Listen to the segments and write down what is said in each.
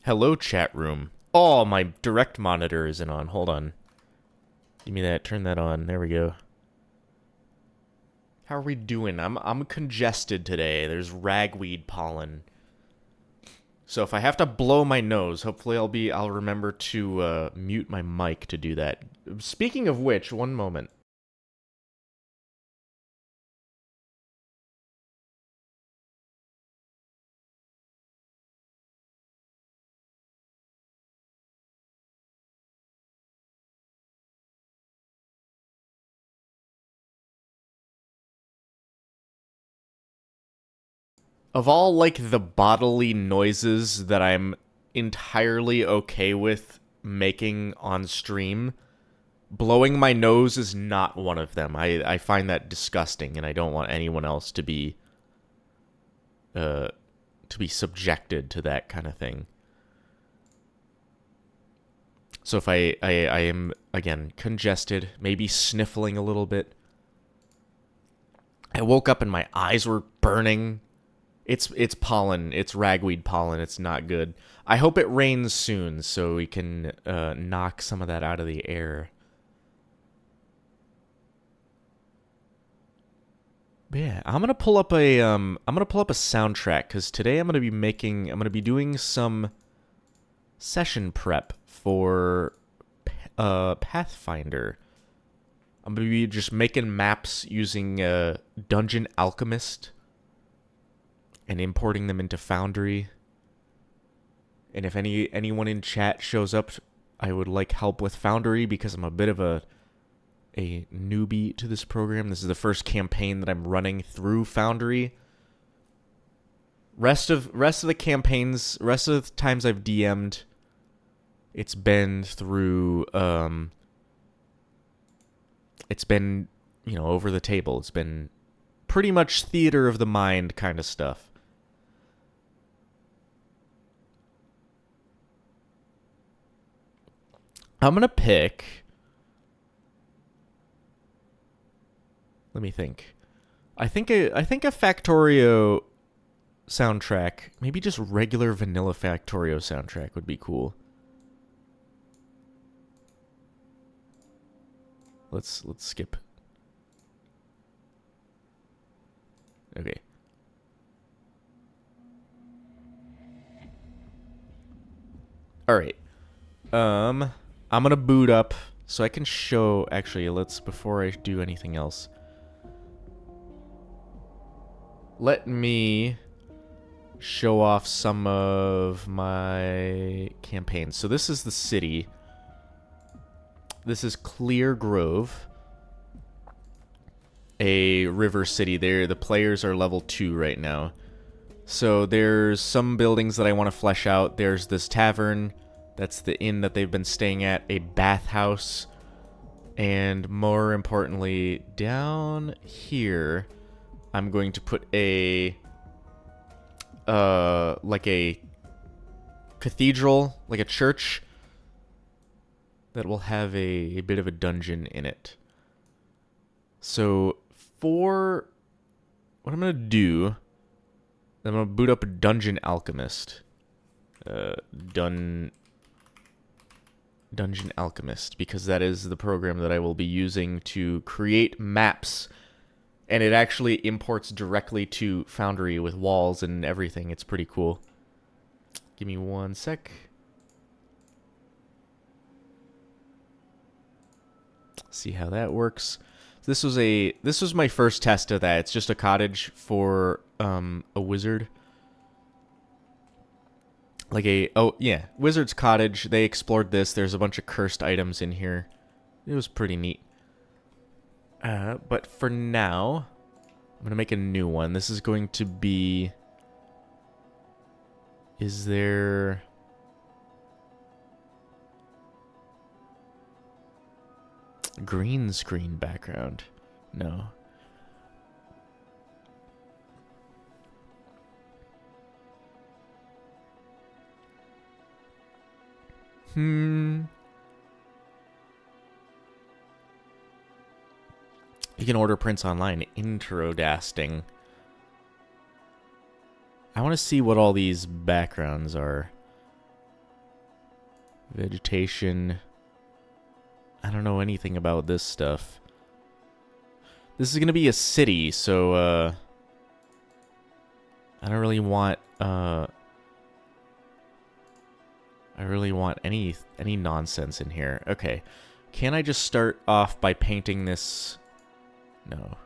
Hello, chat room. Oh, my direct monitor isn't on. Hold on. Give me that. Turn that on. There we go. How are we doing? I'm congested today. There's ragweed pollen. So if I have to blow my nose, hopefully I'll remember to mute my mic to do that. Speaking of which, one moment. Of all like the bodily noises that I'm entirely okay with making on stream, blowing my nose is not one of them. I find that disgusting, and I don't want anyone else to be subjected to that kind of thing. So if I am again congested, maybe sniffling a little bit. I woke up and my eyes were burning. It's pollen. It's ragweed pollen. It's not good. I hope it rains soon so we can knock some of that out of the air. But yeah, I'm gonna pull up a soundtrack because today I'm gonna be doing some session prep for Pathfinder. I'm gonna be just making maps using Dungeon Alchemist and importing them into Foundry. And if anyone in chat shows up, I would like help with Foundry because I'm a bit of a newbie to this program. This is the first campaign that I'm running through Foundry. Rest of the campaigns, rest of the times I've DM'd, it's been through it's been, over the table. It's been pretty much theater of the mind kind of stuff. I'm going to pick, let me think. I think a Factorio soundtrack, maybe just regular vanilla Factorio soundtrack would be cool. Let's skip. Okay. All right. I'm gonna boot up so I can show. Actually, before I do anything else, let me show off some of my campaigns. So this is the city. This is Clear Grove, a river city. There, the players are level 2 right now. So there's some buildings that I want to flesh out. There's this tavern. That's the inn that they've been staying at. A bathhouse. And more importantly, down here, I'm going to put a like a cathedral, like a church, that will have a bit of a dungeon in it. So for what I'm going to do, I'm going to boot up a Dungeon Alchemist. Dungeon Alchemist, because that is the program that I will be using to create maps. And it actually imports directly to Foundry with walls and everything. It's pretty cool. Give me one sec. See how that works. This was my first test of that. It's just a cottage for a wizard. Like wizard's cottage. They explored this. There's a bunch of cursed items in here. It was pretty neat. But for now, I'm gonna make a new one. This is going to be. Is there? Green screen background? No. You can order prints online. Introdasting. I want to see what all these backgrounds are. Vegetation. I don't know anything about this stuff. This is gonna be a city, so I don't really want I really want any nonsense in here. Okay. Can I just start off by painting this? No.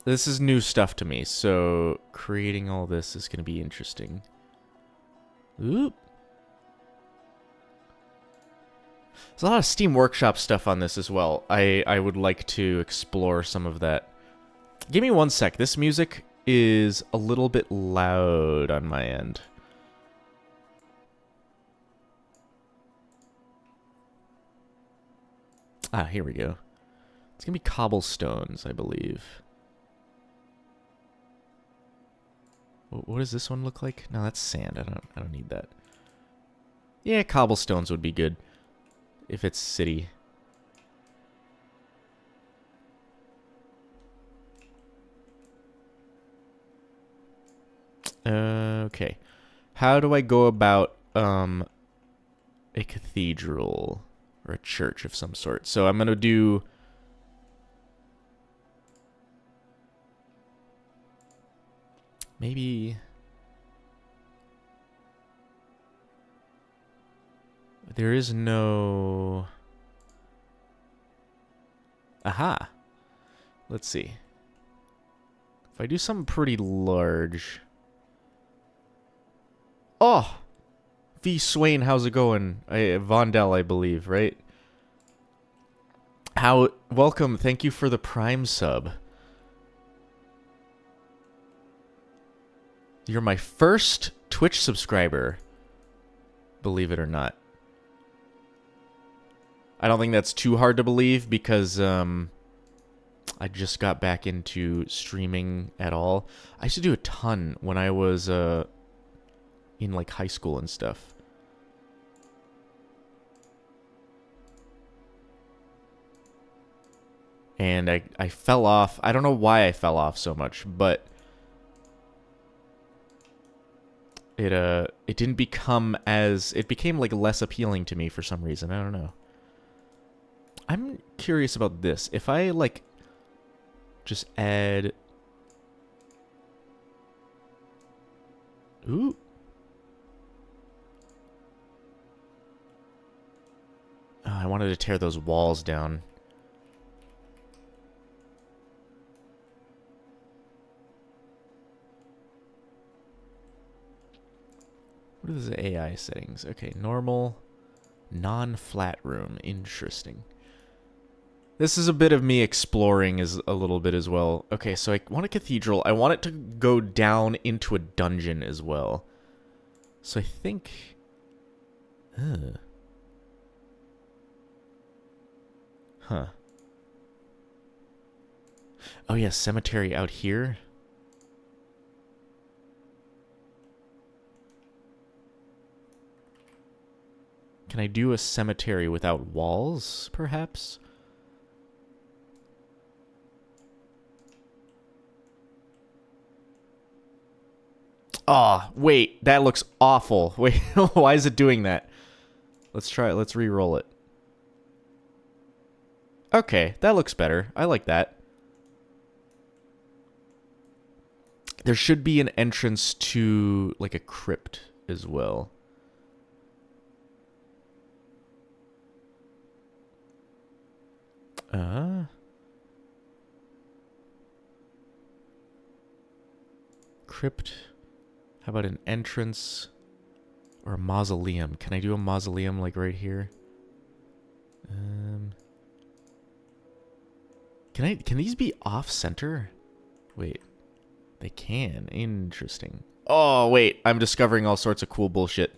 This is new stuff to me, so creating all this is going to be interesting. Oop. There's a lot of Steam Workshop stuff on this as well. I would like to explore some of that. Give me one sec. This music is a little bit loud on my end. Ah, here we go. It's gonna be cobblestones, I believe. What does this one look like? No, that's sand. I don't need that. Yeah, cobblestones would be good if it's city. Okay. How do I go about a cathedral or a church of some sort? So I'm going to do maybe there is no... Aha. Let's see. If I do something pretty large... Oh! V. Swain, how's it going? Vondel, I believe, right? Welcome, thank you for the Prime sub. You're my first Twitch subscriber. Believe it or not. I don't think that's too hard to believe because I just got back into streaming at all. I used to do a ton when I was in like high school and stuff. And I fell off. I don't know why I fell off so much, but it didn't become as... It became like less appealing to me for some reason. I don't know. I'm curious about this. If I like just add... Ooh. Oh, I wanted to tear those walls down. What are the AI settings? Okay, normal, non-flat room. Interesting. This is a bit of me exploring a little bit as well. Okay, so I want a cathedral. I want it to go down into a dungeon as well. So I think... Huh. Oh yeah, cemetery out here. Can I do a cemetery without walls, perhaps? Oh, wait, that looks awful. Wait, why is it doing that? Let's try it. Let's re-roll it. Okay, that looks better. I like that. There should be an entrance to, like, a crypt as well. Crypt. How about an entrance or a mausoleum? Can I do a mausoleum like right here? Can these be off center? Wait. They can. Interesting. Oh, wait. I'm discovering all sorts of cool bullshit.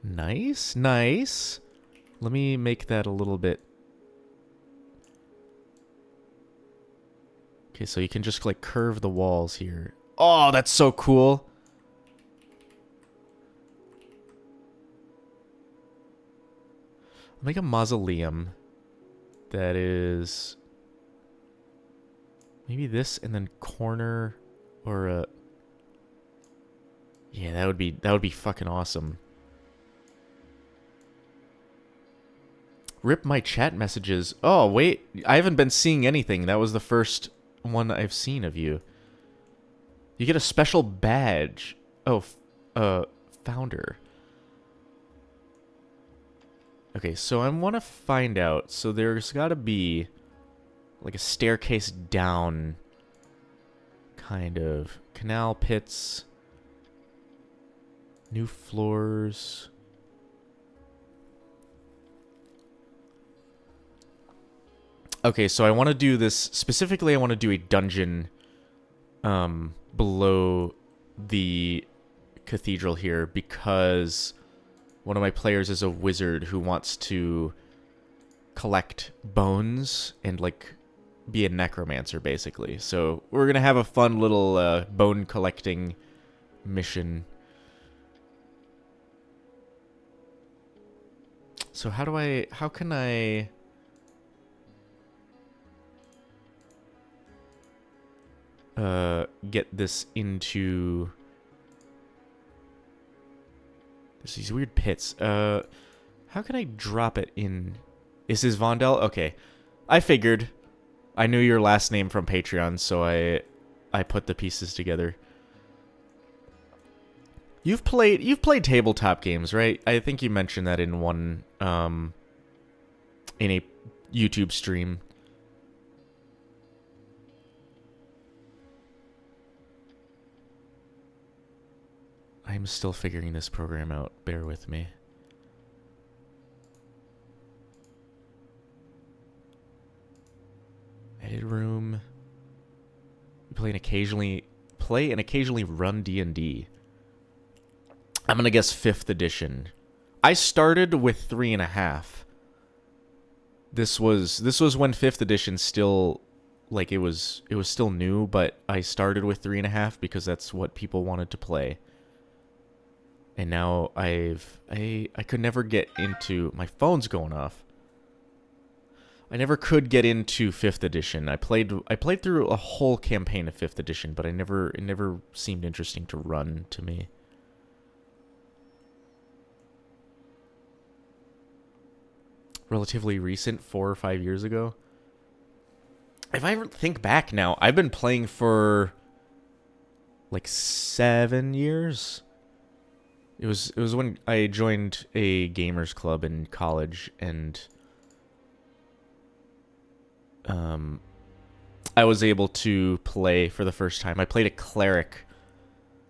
Nice, nice. Let me make that a little bit. Okay, so you can just like curve the walls here. Oh, that's so cool. I'll make a mausoleum. That is maybe this and then corner or a... Yeah, that would be fucking awesome. Rip my chat messages. Oh, wait. I haven't been seeing anything. That was the first one I've seen of you. You get a special badge. Oh, founder. Okay, so I want to find out. So there's got to be like a staircase down kind of. Canal pits. New floors. Okay, so I want to do this. Specifically, I want to do a dungeon below the cathedral here because one of my players is a wizard who wants to collect bones and, like, be a necromancer, basically. So we're going to have a fun little bone collecting mission. So how can I... get this into... There's these weird pits. How can I drop it in? Is this Vondel? Okay. I figured. I knew your last name from Patreon, so I put the pieces together. You've played tabletop games, right? I think you mentioned that in one in a YouTube stream. I'm still figuring this program out. Bear with me. Edit room. Play and occasionally run D&D. I'm gonna guess 5th edition. I started with 3.5. This was when 5th edition still, like, it was still new, but I started with 3.5 because that's what people wanted to play. And now I could never get into... My phone's going off. I never could get into 5th edition. I played through a whole campaign of 5th edition, but it never seemed interesting to run to me. Relatively recent, 4 or 5 years ago. If I think back now, I've been playing for like 7 years. It was when I joined a gamers club in college, and I was able to play for the first time. I played a cleric,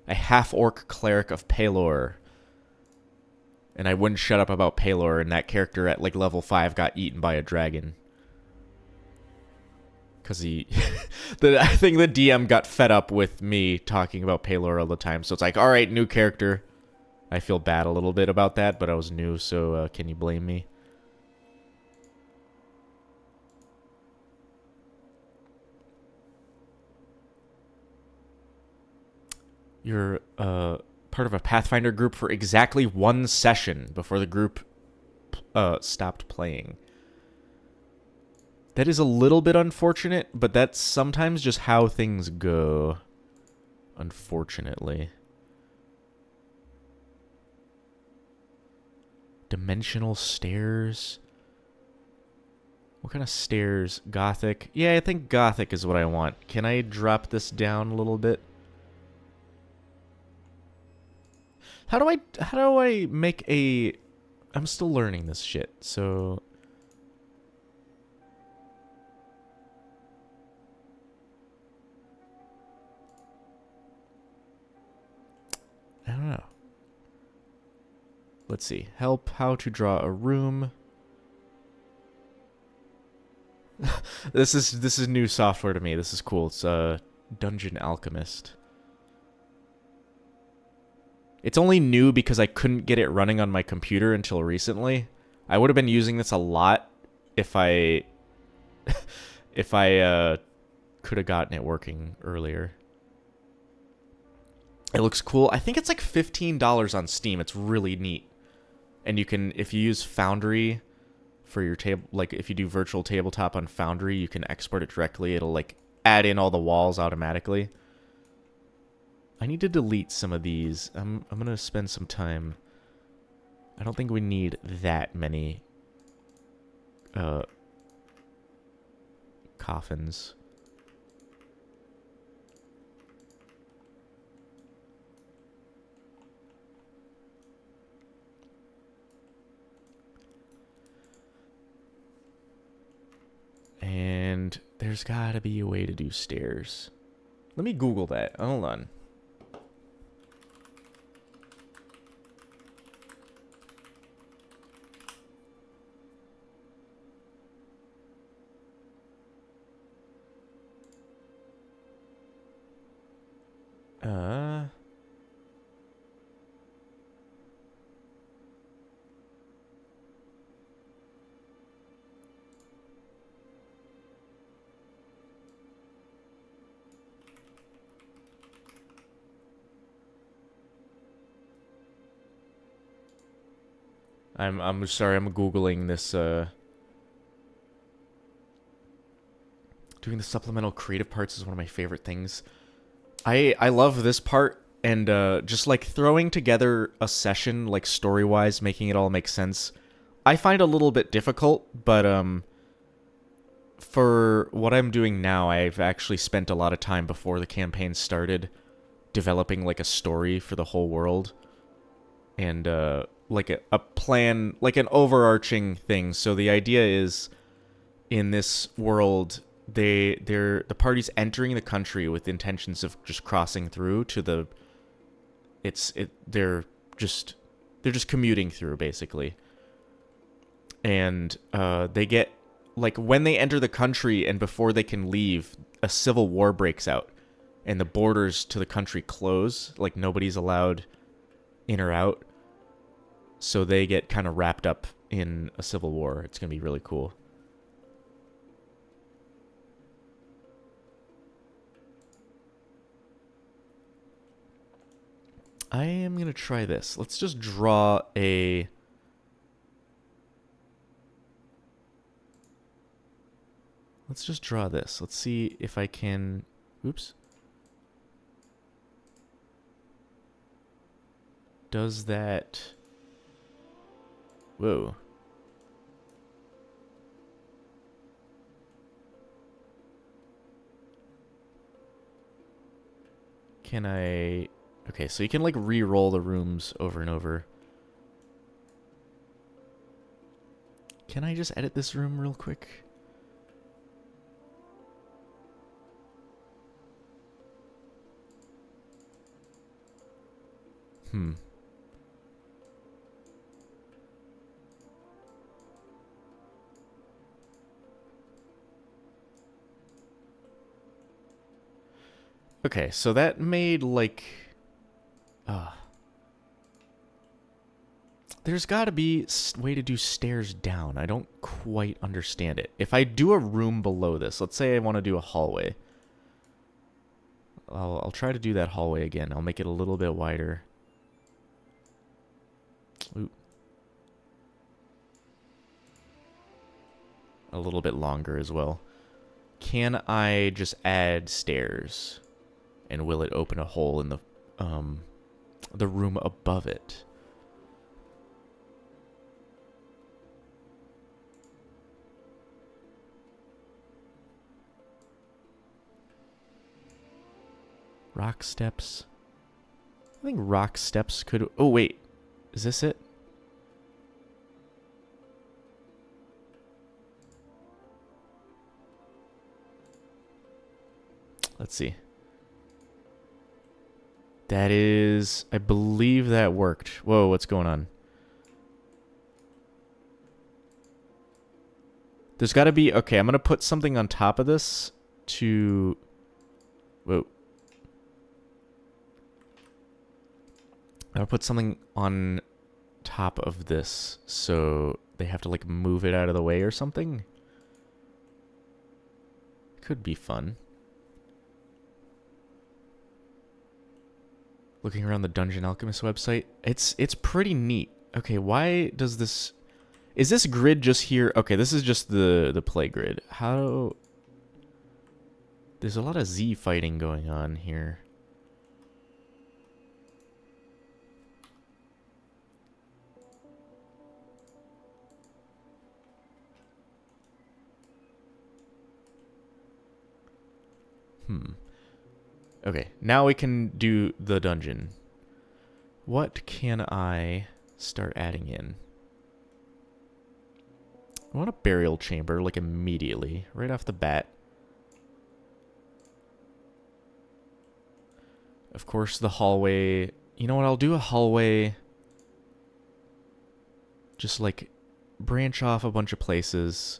a half-orc cleric of Pelor, and I wouldn't shut up about Pelor, and that character at like level 5 got eaten by a dragon. Because I think the DM got fed up with me talking about Pelor all the time, so it's like, alright, new character. I feel bad a little bit about that, but I was new, so can you blame me? You're part of a Pathfinder group for exactly 1 session before the group stopped playing. That is a little bit unfortunate, but that's sometimes just how things go. Unfortunately. Dimensional stairs. What kind of stairs? Gothic? Yeah, I think Gothic is what I want. Can I drop this down a little bit? How do I make a... I'm still learning this shit, so... I don't know. Let's see. Help how to draw a room. This is new software to me. This is cool. It's Dungeon Alchemist. It's only new because I couldn't get it running on my computer until recently. I would have been using this a lot if I could have gotten it working earlier. It looks cool. I think it's like $15 on Steam. It's really neat. And you can, if you use Foundry for your table. Like if you do virtual tabletop on Foundry, you can export it directly. It'll like add in all the walls automatically. I need to delete some of these. I'm gonna spend some time. I don't think we need that many coffins. And there's gotta be a way to do stairs. Let me Google that. Hold on. I'm sorry, I'm Googling this, doing the supplemental creative parts is one of my favorite things. I love this part, and just like throwing together a session, like story-wise, making it all make sense, I find a little bit difficult, but for what I'm doing now, I've actually spent a lot of time before the campaign started developing like a story for the whole world, and like a plan, like an overarching thing. So the idea is, in this world, the party's entering the country with intentions of just crossing through to the they're just commuting through basically. And they get, like, when they enter the country and before they can leave, a civil war breaks out and the borders to the country close, like nobody's allowed in or out. So they get kind of wrapped up in a civil war. It's going to be really cool. I am going to try this. Let's just draw a... Let's just draw this. Let's see if I can... Oops. Does that... Whoa. Can I... Okay, so you can, like, re-roll the rooms over and over. Can I just edit this room real quick? Okay, so that made, like... There's gotta be a way to do stairs down. I don't quite understand it. If I do a room below this, let's say I want to do a hallway. I'll try to do that hallway again. I'll make it a little bit wider. Ooh. A little bit longer as well. Can I just add stairs? And will it open a hole in the room above it? Rock steps. I think rock steps could... Oh, wait. Is this it? Let's see. That is... I believe that worked. Whoa, what's going on? There's got to be... Okay, I'm going to put something on top of this to... Whoa. I'll put something on top of this so they have to, like, move it out of the way or something. Could be fun. Looking around the Dungeon Alchemist website, it's pretty neat. Okay, why does this... Is this grid just here? Okay, this is just the play grid. How... There's a lot of Z fighting going on here. Okay, now we can do the dungeon. What can I start adding in? I want a burial chamber, like, immediately. Right off the bat. Of course, the hallway... You know what, I'll do a hallway... Just, like, branch off a bunch of places.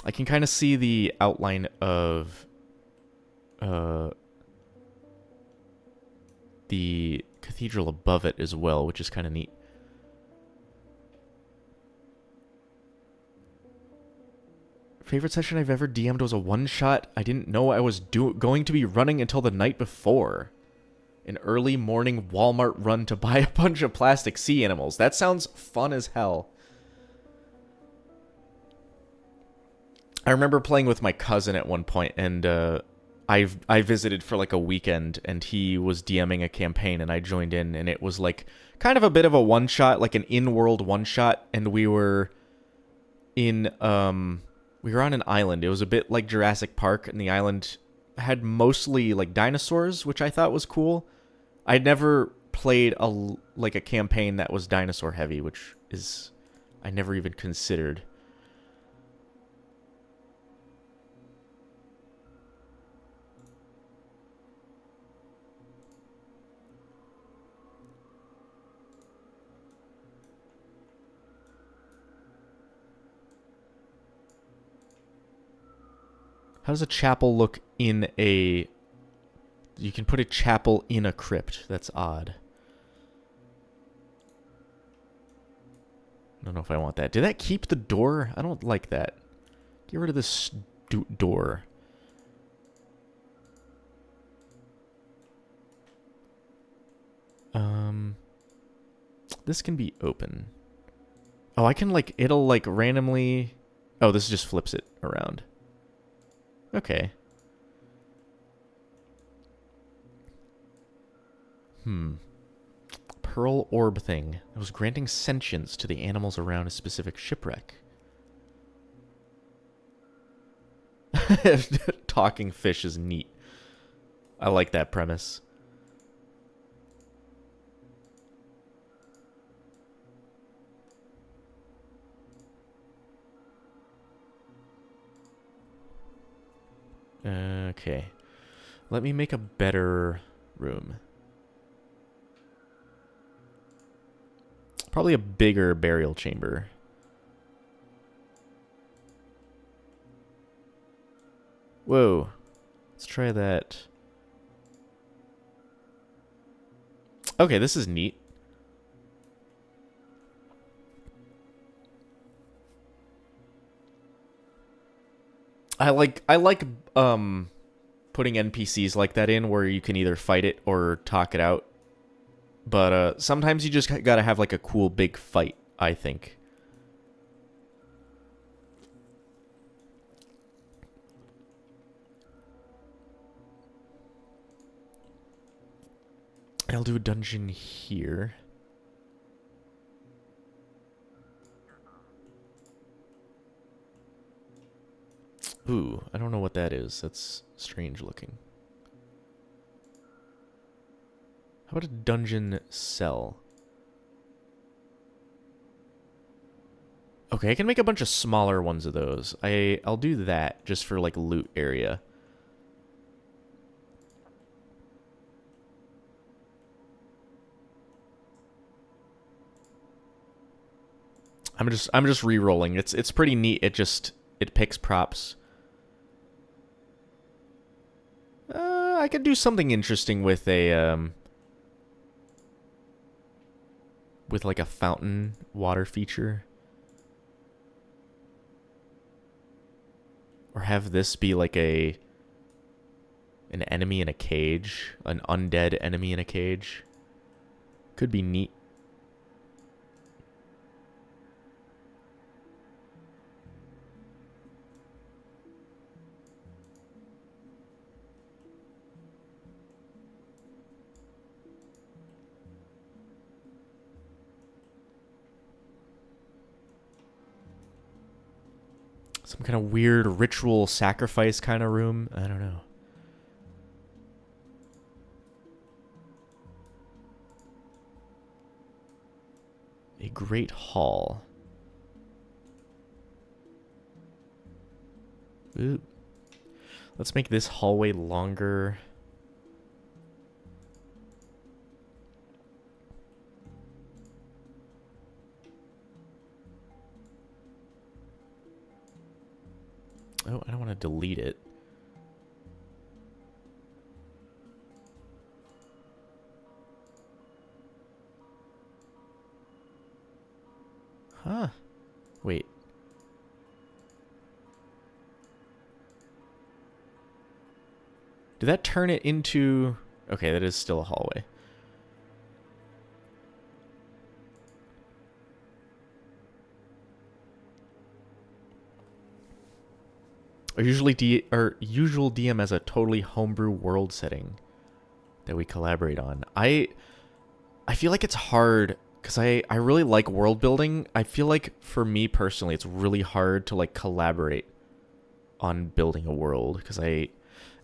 I can kind of see the outline of... the cathedral above it as well, which is kind of neat. Favorite session I've ever DM'd was a one-shot I didn't know I was going to be running until the night before. An early morning Walmart run to buy a bunch of plastic sea animals. That sounds fun as hell. I remember playing with my cousin at one point, and I visited for like a weekend, and he was DMing a campaign, and I joined in, and it was like kind of a bit of a one-shot, like an in-world one-shot, and we were in... We were on an island. It was a bit like Jurassic Park, and the island had mostly like dinosaurs, which I thought was cool. I'd never played a campaign that was dinosaur heavy, which is I never even considered. How does a chapel look in a... You can put a chapel in a crypt. That's odd. I don't know if I want that. Did that keep the door? I don't like that. Get rid of this door. This can be open. Oh, I can like... It'll like randomly... Oh, this just flips it around. Okay. Pearl orb thing. That was granting sentience to the animals around a specific shipwreck. Talking fish is neat. I like that premise. Okay. Let me make a better room. Probably a bigger burial chamber. Whoa. Let's try that. Okay, this is neat. I like putting NPCs like that in where you can either fight it or talk it out. But sometimes you just gotta have like a cool big fight, I think. I'll do a dungeon here. Ooh, I don't know what that is. That's strange looking. How about a dungeon cell? Okay, I can make a bunch of smaller ones of those. I'll do that just for like loot area. I'm just re-rolling. It's pretty neat. It picks props. I could do something interesting with a with like a fountain water feature. Or have this be like a An enemy in a cage. An undead enemy in a cage. Could be neat. Some kind of weird ritual sacrifice kind of room. I don't know. A great hall. Ooh. Let's make this hallway longer. Oh, I don't want to delete it. Huh. Wait. Did that turn it into... Okay, that is still a hallway. Our usual DM has a totally homebrew world setting that we collaborate on. I feel like it's hard because I really like world building. I feel like for me personally, it's really hard to like collaborate on building a world because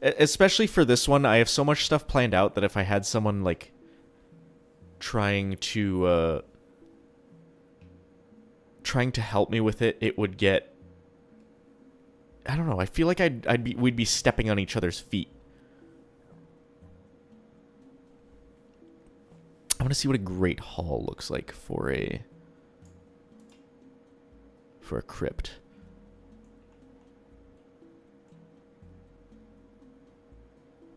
especially for this one, I have so much stuff planned out that if I had someone like trying to help me with it, it would get, I don't know. I feel like we'd be stepping on each other's feet. I want to see what a great hall looks like for a crypt.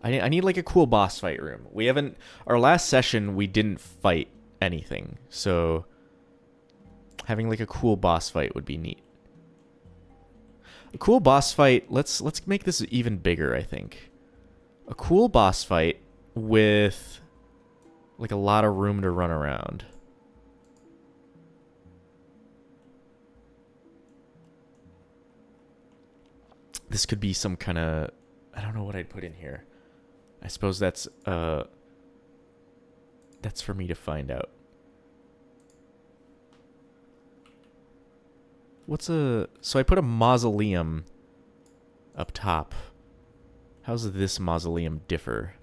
I need like a cool boss fight room. We haven't, our last session we didn't fight anything, so having like a cool boss fight would be neat. A cool boss fight, let's make this even bigger, I think. A cool boss fight with like a lot of room to run around. This could be some kind of, I don't know what I'd put in here. I suppose that's for me to find out. So I put a mausoleum up top. How's this mausoleum differ?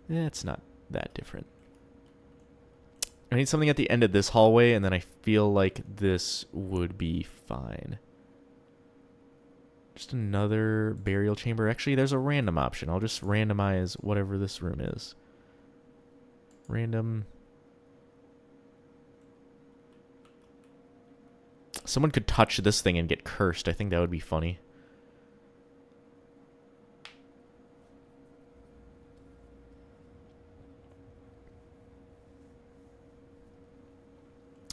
It's not that different. I need something at the end of this hallway, and then I feel like this would be fine. Just another burial chamber. Actually, there's a random option. I'll just randomize whatever this room is. Random. Someone could touch this thing and get cursed. I think that would be funny.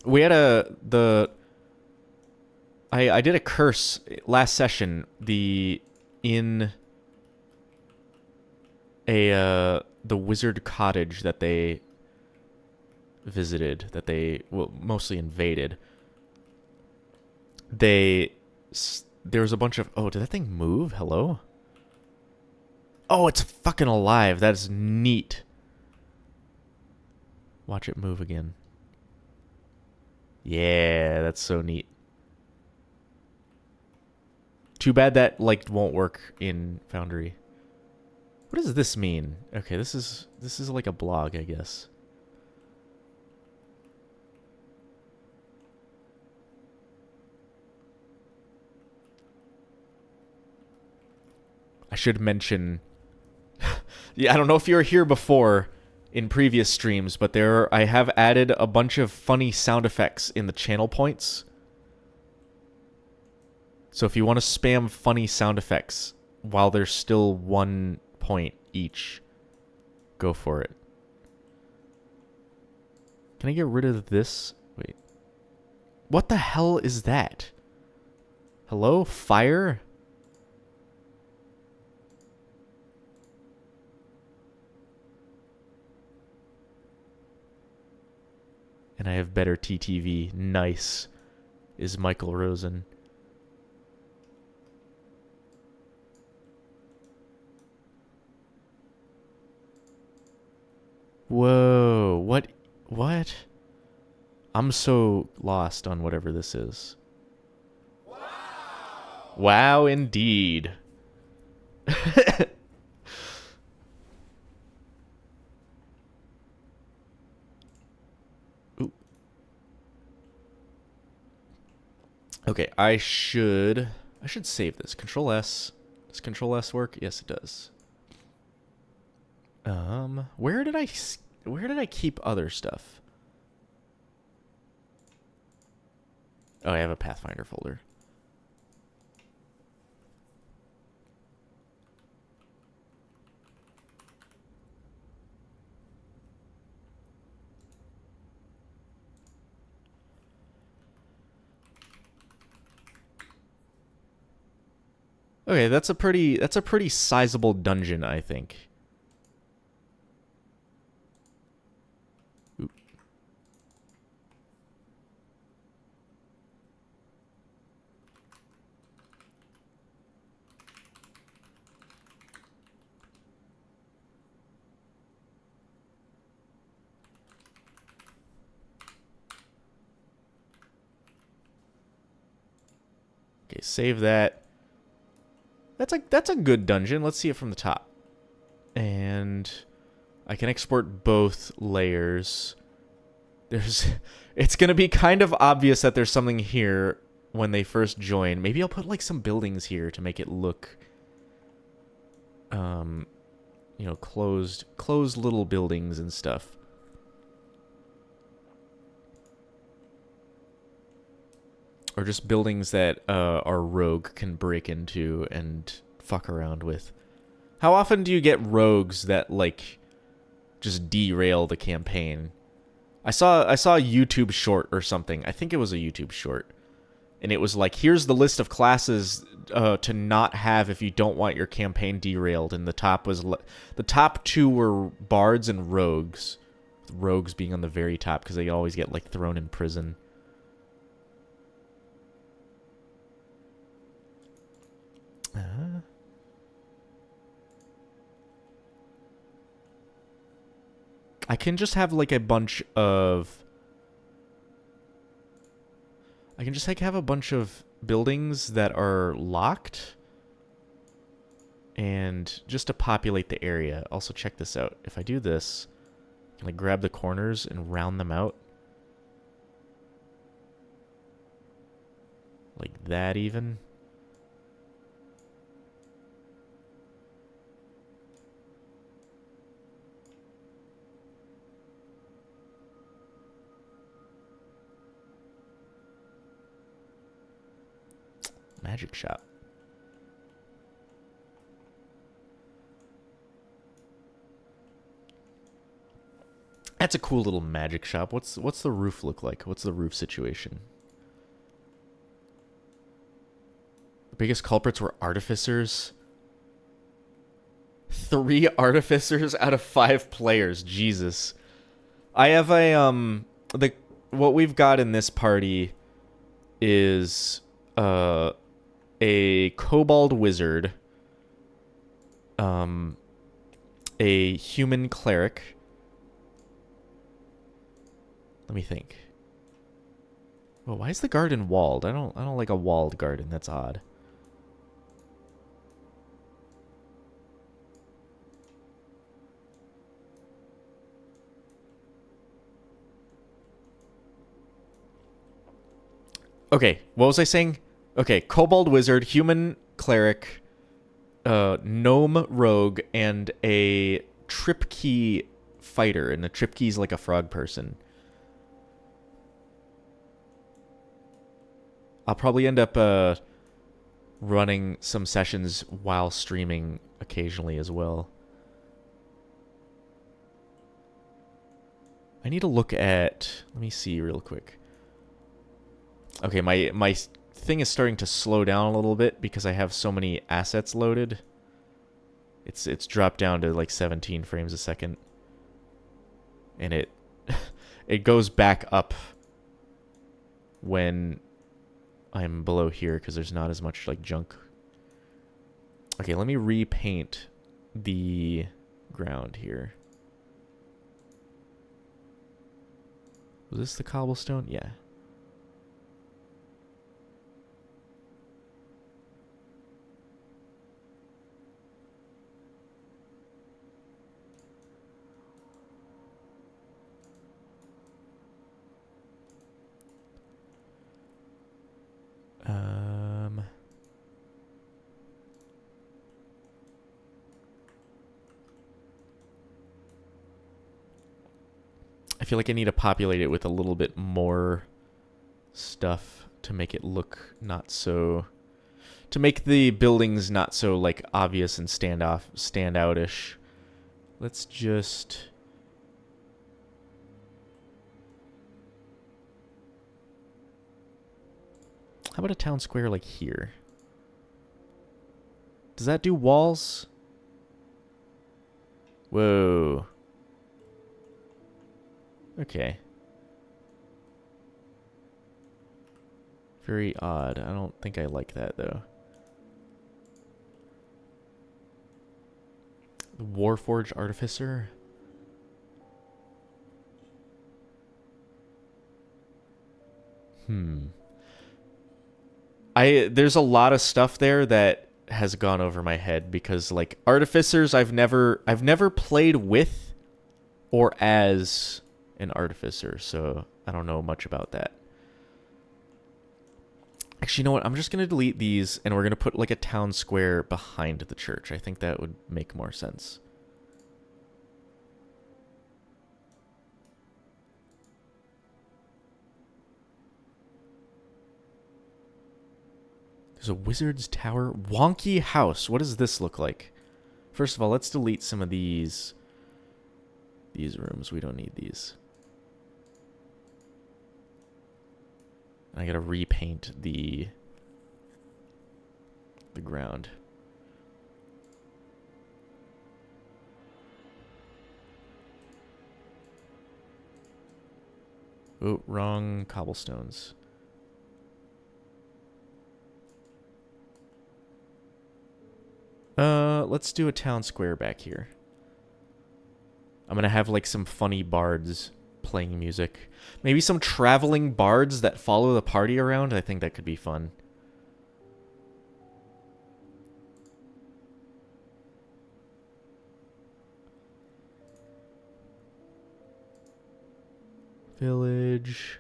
We had I did a curse last session. The wizard cottage that they visited, that they mostly invaded. There was a bunch of, oh, did that thing move? Hello? Oh, it's fucking alive. That is neat. Watch it move again. Yeah, that's so neat. Too bad that like won't work in Foundry. What does this mean? Okay, this is like a blog, I guess. I should mention yeah, I don't know if you were here before in previous streams, but I have added a bunch of funny sound effects in the channel points. So if you want to spam funny sound effects while there's still 1 point each, go for it. Can I get rid of this? Wait. What the hell is that? Hello? Fire? And I have better TTV. Nice. Is Michael Rosen. Whoa. What? What? I'm so lost on whatever this is. Wow, wow indeed. Ooh. Okay, I should save this. Control S. Does Control S work? Yes, it does. Where did I keep other stuff? Oh, I have a Pathfinder folder. Okay, that's a pretty sizable dungeon, I think. Oop. Okay, save that. That's a good dungeon. Let's see it from the top. And I can export both layers. It's going to be kind of obvious that there's something here when they first join. Maybe I'll put like some buildings here to make it look you know, closed little buildings and stuff. Or just buildings that our rogue can break into and fuck around with. How often do you get rogues that, like, just derail the campaign? I saw a YouTube short or something. I think it was a YouTube short. And it was like, here's the list of classes to not have if you don't want your campaign derailed. And the top two were bards and rogues. Rogues being on the very top because they always get, like, thrown in prison. I can just have like a bunch of... I can just like have a bunch of buildings that are locked. And just to populate the area. Also check this out. If I do this, I can like grab the corners and round them out. Like that even. Magic shop. That's a cool little magic shop. What's the roof look like? What's the roof situation? The biggest culprits were artificers. 3 artificers out of 5 players. Jesus. I have a what we've got in this party is a kobold wizard, a human cleric. Let me think. Well, why is the garden walled? I don't like a walled garden. That's odd. Okay, what was I saying? Okay, kobold wizard, human cleric, gnome rogue, and a trip key fighter. And the trip key is like a frog person. I'll probably end up running some sessions while streaming occasionally as well. I need to look at... Let me see real quick. Okay, my thing is starting to slow down a little bit because I have so many assets loaded. It's dropped down to like 17 frames a second. And It goes back up when I'm below here because there's not as much like junk. Okay, let me repaint the ground here. Was this the cobblestone? Yeah. I feel like I need to populate it with a little bit more stuff to make it look not so... To make the buildings not so, like, obvious and standoutish. Let's just... How about a town square, like, here? Does that do walls? Whoa. Okay. Very odd. I don't think I like that, though. The Warforged Artificer? There's a lot of stuff there that has gone over my head because, like, artificers I've never played with or as an artificer, so I don't know much about that. Actually, you know what? I'm just going to delete these, and we're going to put, like, a town square behind the church. I think that would make more sense. There's a wizard's tower. Wonky house. What does this look like? First of all, let's delete some of these rooms. We don't need these. I gotta repaint the ground. Oh, wrong cobblestones. Let's do a town square back here. I'm gonna have like some funny bards playing music. Maybe some traveling bards that follow the party around. I think that could be fun. Village.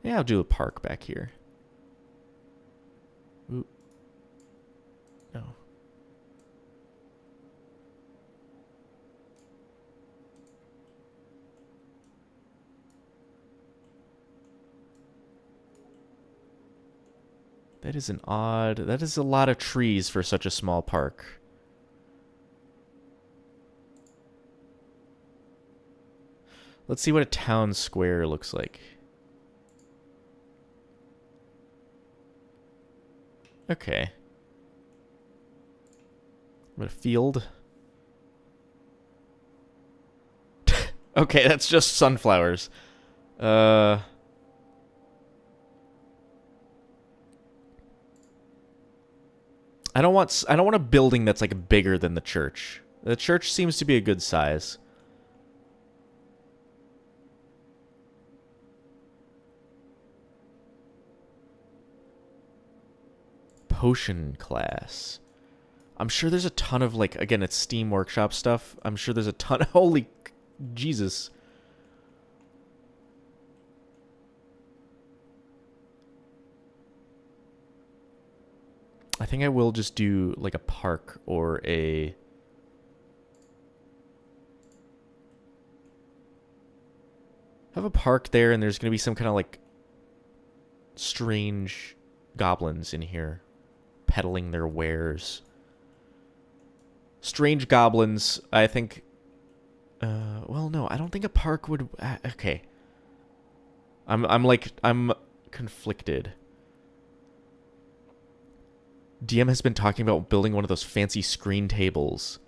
Yeah, I'll do a park back here. Ooh. No. That is an odd... That is a lot of trees for such a small park. Let's see what a town square looks like. Okay. What a field. Okay, that's just sunflowers. I don't want a building that's like bigger than the church. The church seems to be a good size. Potion class. I'm sure there's a ton of, like, again, it's Steam Workshop stuff. I'm sure there's a ton of, holy Jesus. I think I will just do, like, a park or a... Have a park there, and there's going to be some kind of, like, strange goblins in here peddling their wares. Strange goblins, I think... well, no, I don't think a park would... okay. I'm conflicted. DM has been talking about building one of those fancy screen tables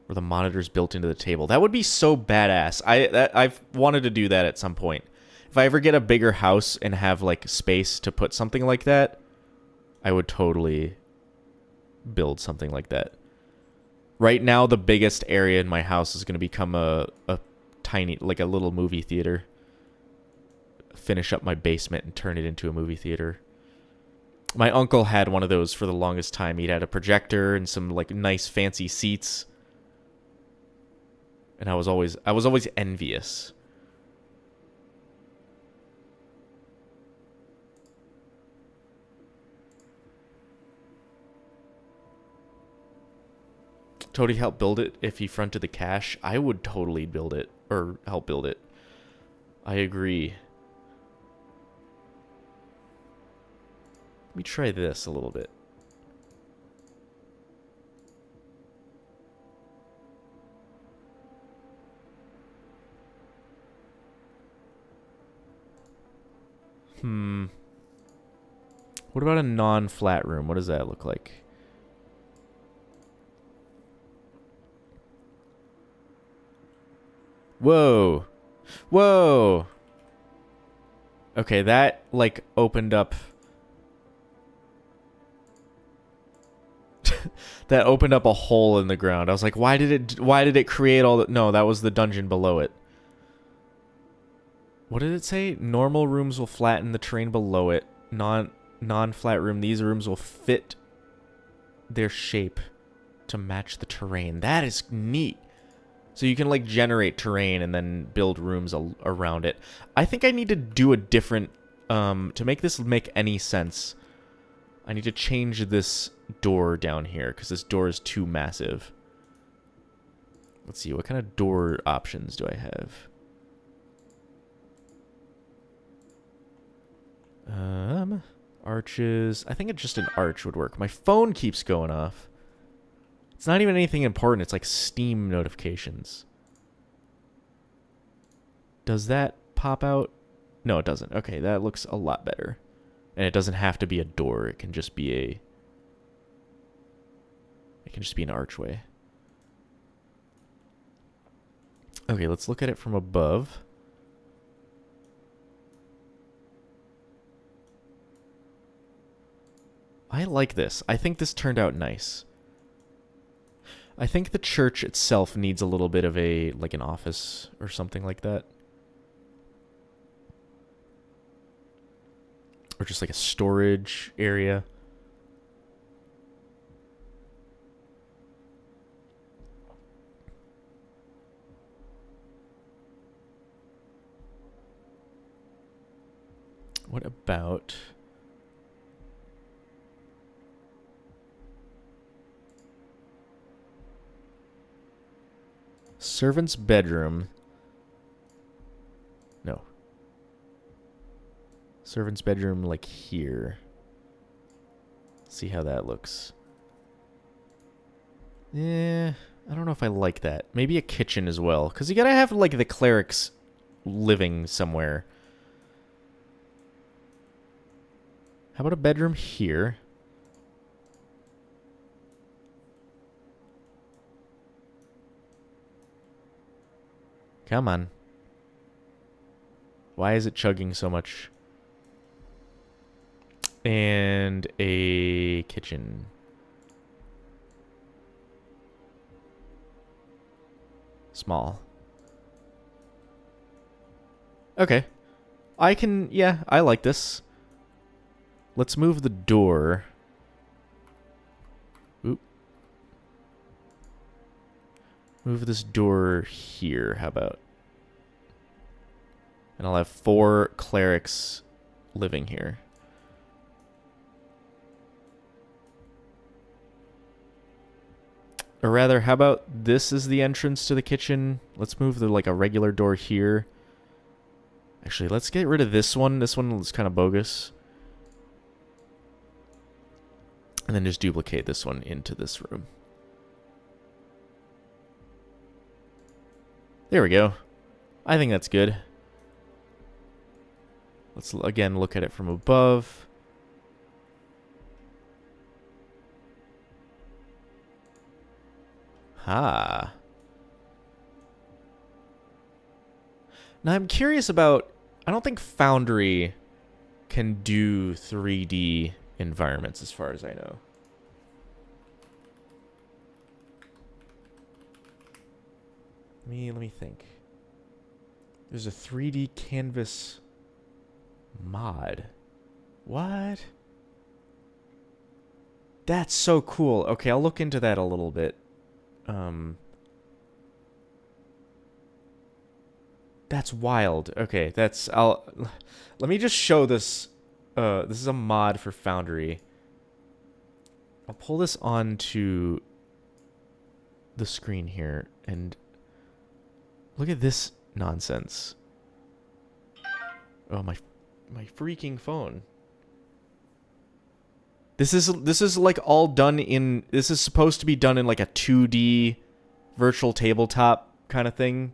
Or the monitors built into the table. That would be so badass. I've wanted to do that at some point. If I ever get a bigger house and have like space to put something like that, I would totally build something like that. Right now, the biggest area in my house is going to become a tiny, like a little movie theater. Finish up my basement and turn it into a movie theater. My uncle had one of those for the longest time. He'd had a projector and some like nice fancy seats. And I was always envious. Totally help build it if he fronted the cash. I would totally build it or help build it. I agree. Let me try this a little bit. What about a non-flat room? What does that look like? Whoa. Whoa. Okay, that, like, opened up... that opened up a hole in the ground. I was like, why did it create all the... No, that was the dungeon below it. What did it say? Normal rooms will flatten the terrain below it. Non-flat room, these rooms will fit their shape to match the terrain. That is neat. So you can like generate terrain and then build rooms around it. I think I need to do a different to make this make any sense. I need to change this door down here because this door is too massive. Let's see, what kind of door options do I have? Arches. I think just an arch would work. My phone keeps going off. It's not even anything important. It's like Steam notifications. Does that pop out? No, it doesn't. Okay, that looks a lot better. And it doesn't have to be a door. It can just be a... It can just be an archway. Okay, let's look at it from above. I like this. I think this turned out nice. I think the church itself needs a little bit of a, like an office or something like that. Or just like a storage area. What about... servant's bedroom. No. Servant's bedroom like here. See how that looks. Yeah, I don't know if I like that. Maybe a kitchen as well. Because you gotta have like the clerics living somewhere. How about a bedroom here? Come on. Why is it chugging so much? And a kitchen. Small. Okay. Yeah, I like this. Let's move the door. Oop. Move this door here, how about? And I'll have 4 clerics living here. Or rather, how about this is the entrance to the kitchen? Let's move the like a regular door here. Actually, let's get rid of this one. This one is kind of bogus. And then just duplicate this one into this room. There we go. I think that's good. Let's again look at it from above. Aha. Now I'm curious about... I don't think Foundry can do 3D environments as far as I know. Let me think. There's a 3D canvas mod. What? That's so cool. Okay, I'll look into that a little bit. That's wild. Okay, let me just show this. This is a mod for Foundry. I'll pull this onto the screen here and look at this nonsense. Oh, my freaking phone. This is like all done in... This is supposed to be done in like a 2D virtual tabletop kind of thing.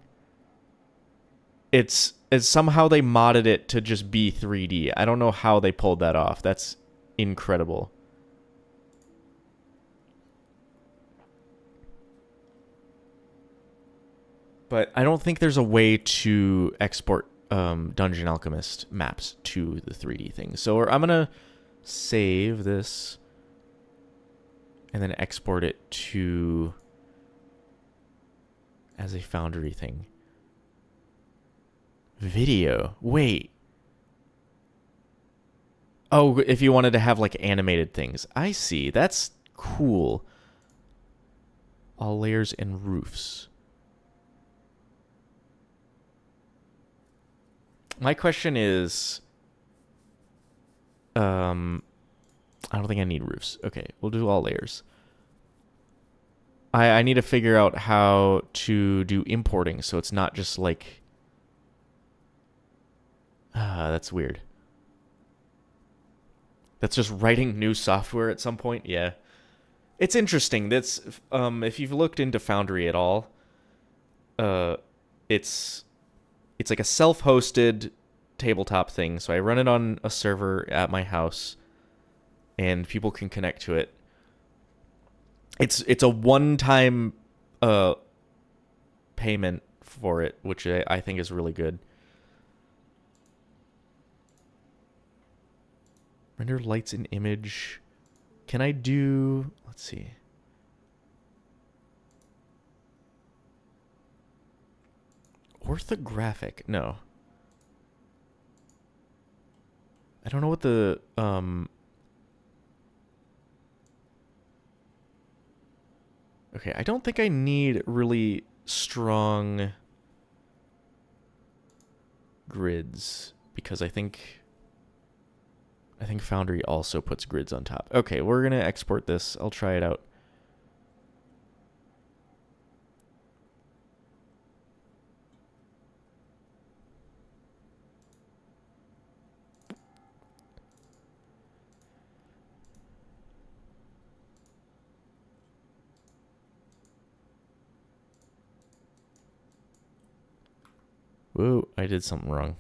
It's somehow they modded it to just be 3D. I don't know how they pulled that off. That's incredible. But I don't think there's a way to export Dungeon Alchemist maps to the 3D thing. So I'm going to save this and then export it to as a Foundry thing. Video. Wait. Oh, if you wanted to have like animated things. I see. That's cool. All layers and roofs. My question is, I don't think I need roofs. Okay, we'll do all layers. I need to figure out how to do importing so it's not just like... that's weird. That's just writing new software at some point? Yeah. It's interesting. That's, if you've looked into Foundry at all, it's like a self-hosted tabletop thing. So I run it on a server at my house, and people can connect to it. It's a one-time payment for it, which I think is really good. Render lights in image. Can I do... Let's see. Orthographic? No. I don't know what the... Okay, I don't think I need really strong grids, because I think Foundry also puts grids on top. Okay, we're going to export this. I'll try it out. Whoa, I did something wrong.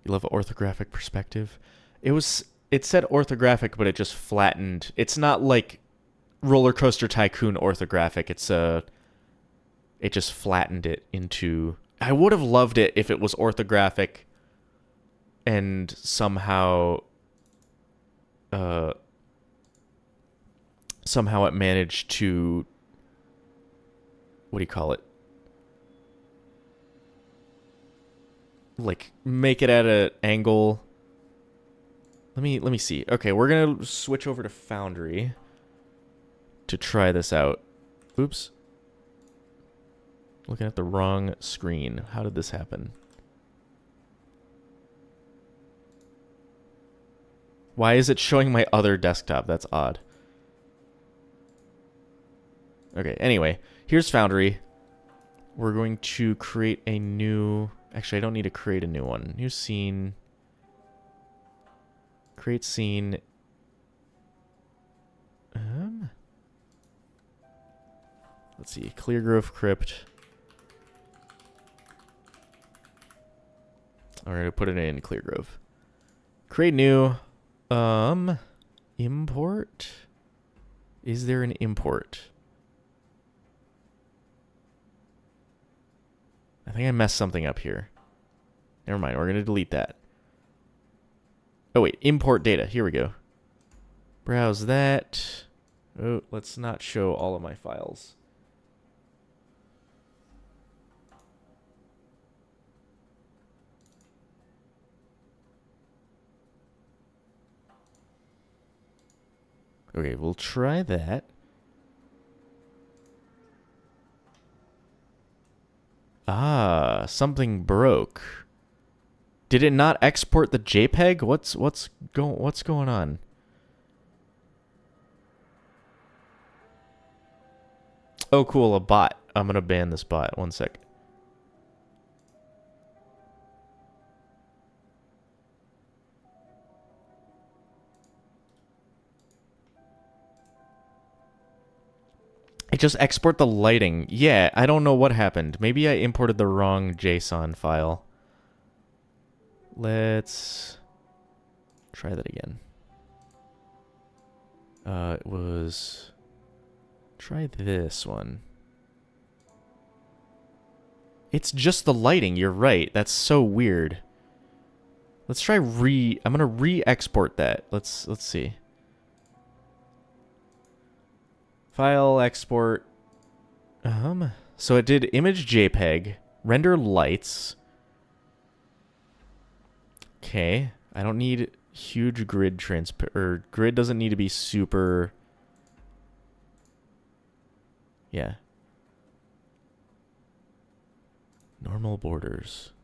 You love orthographic perspective? It said orthographic, but it just flattened. It's not like Roller Coaster Tycoon orthographic. It just flattened it into... I would have loved it if it was orthographic and somehow it managed to... What do you call it? Like, make it at an angle. Let me see. Okay, we're gonna switch over to Foundry to try this out. Oops. Looking at the wrong screen. How did this happen? Why is it showing my other desktop? That's odd. Okay, anyway, here's Foundry. We're going to create a new... Actually, I don't need to create a new one. New scene. Create scene. Let's see. Clear Grove Crypt. We're going to put it in Cleargrove. Create new. Import? Is there an import? I think I messed something up here. Never mind, we're going to delete that. Oh wait, import data. Here we go. Browse that. Oh, let's not show all of my files. Okay, we'll try that. Ah, something broke. Did it not export the JPEG? What's going on? Oh, cool, a bot. I'm gonna ban this bot. One sec. I just export the lighting. Yeah, I don't know what happened. Maybe I imported the wrong JSON file. Let's try that again. It was... Try this one. It's just the lighting, you're right. That's so weird. Let's try I'm gonna re-export that. Let's see. File export. So it did image JPEG, render lights. Okay, I don't need huge grid or grid doesn't need to be super. Yeah. Normal borders.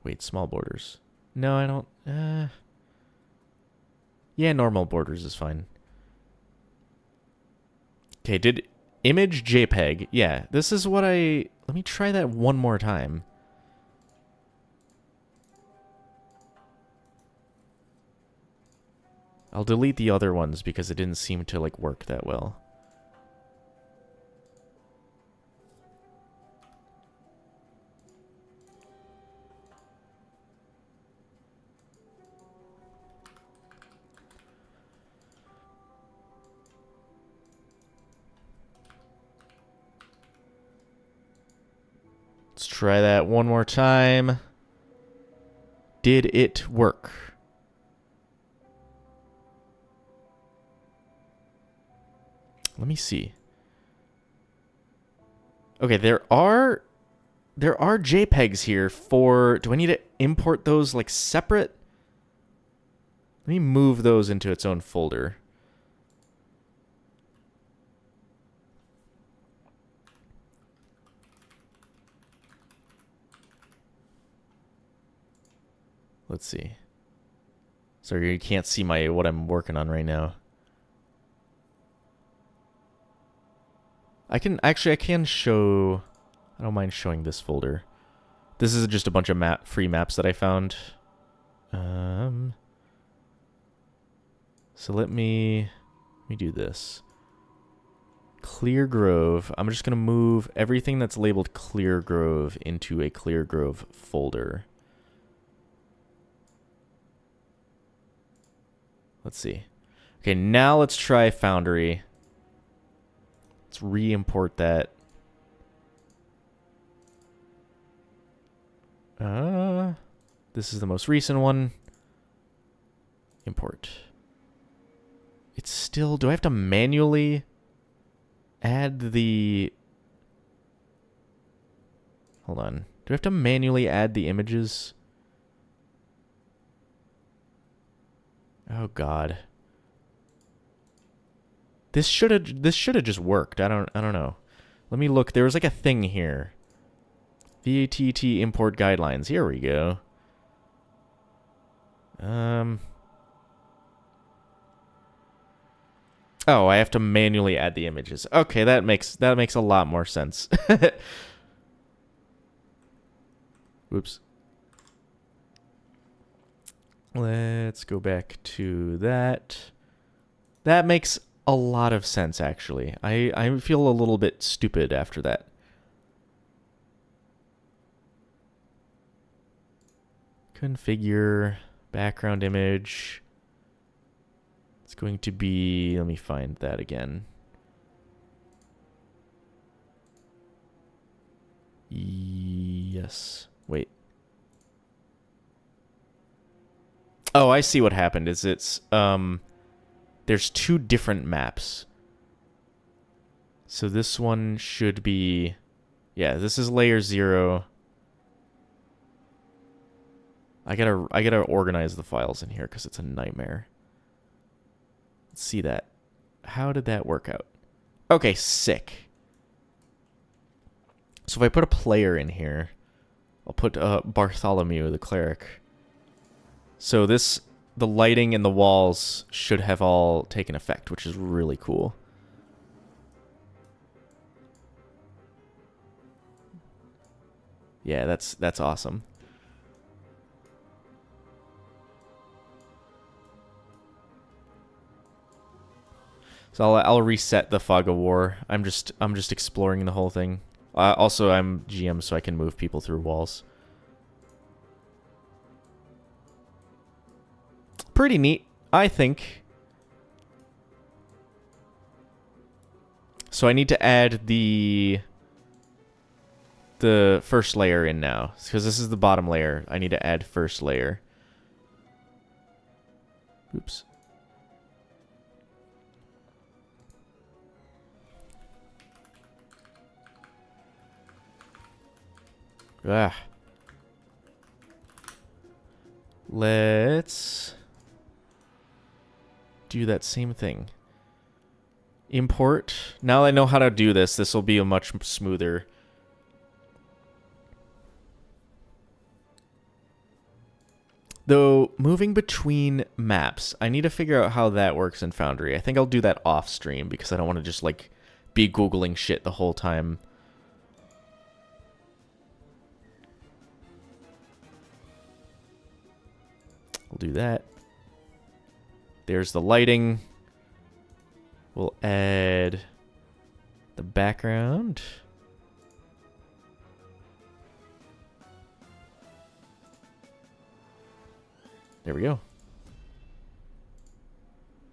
Wait, small borders. No, I don't. Yeah, normal borders is fine. Okay, did image JPEG. Yeah, this is what I... Let me try that one more time. I'll delete the other ones because it didn't seem to like work that well. Let's try that one more time. Did it work? Let me see. Okay, there are JPEGs here for... Do I need to import those like separate? Let me move those into its own folder. Let's see. Sorry, you can't see what I'm working on right now. I can show... I don't mind showing this folder. This is just a bunch of free maps that I found. So let me do this. Cleargrove. I'm just going to move everything that's labeled Cleargrove into a Cleargrove folder. Let's see. Okay, now let's try Foundry. Let's re-import that. This is the most recent one. Import. It's still... Do I have to manually add the... Hold on. Do I have to manually add the images? Oh God. This should have just worked. I don't know. Let me look. There was like a thing here. VATT import guidelines. Here we go. Oh, I have to manually add the images. Okay, that makes a lot more sense. Oops. Let's go back to that. That makes a lot of sense, actually. I feel a little bit stupid after that. Configure background image. It's going to be, let me find that again. Yes. Wait. Oh, I see what happened. Is it's there's two different maps. So this one should be, yeah, this is layer 0. I gotta organize the files in here because it's a nightmare. Let's see that. How did that work out? Okay, sick. So if I put a player in here, I'll put Bartholomew, the cleric. So this, the lighting and the walls should have all taken effect, which is really cool. Yeah, that's awesome. So I'll reset the Fog of War. I'm just exploring the whole thing. Also, I'm GM, so I can move people through walls. Pretty neat, I think. So I need to add the first layer in now, because this is the bottom layer. I need to add first layer. Oops. Ah. Let's do that same thing. Import. Now I know how to do this. This will be a much smoother. Though, moving between maps, I need to figure out how that works in Foundry. I think I'll do that off stream because I don't want to just, like, be Googling shit the whole time. We'll do that. There's the lighting. We'll add the background. There we go.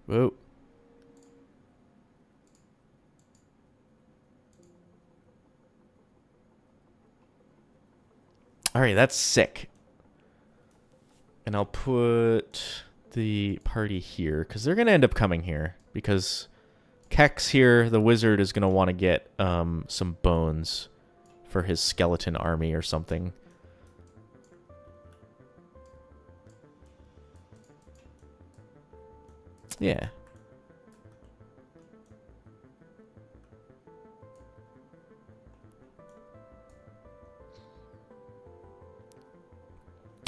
Whoa. All right, that's sick. And I'll put the party here, because they're going to end up coming here. Because Kex here, the wizard, is going to want to get some bones for his skeleton army or something. Yeah.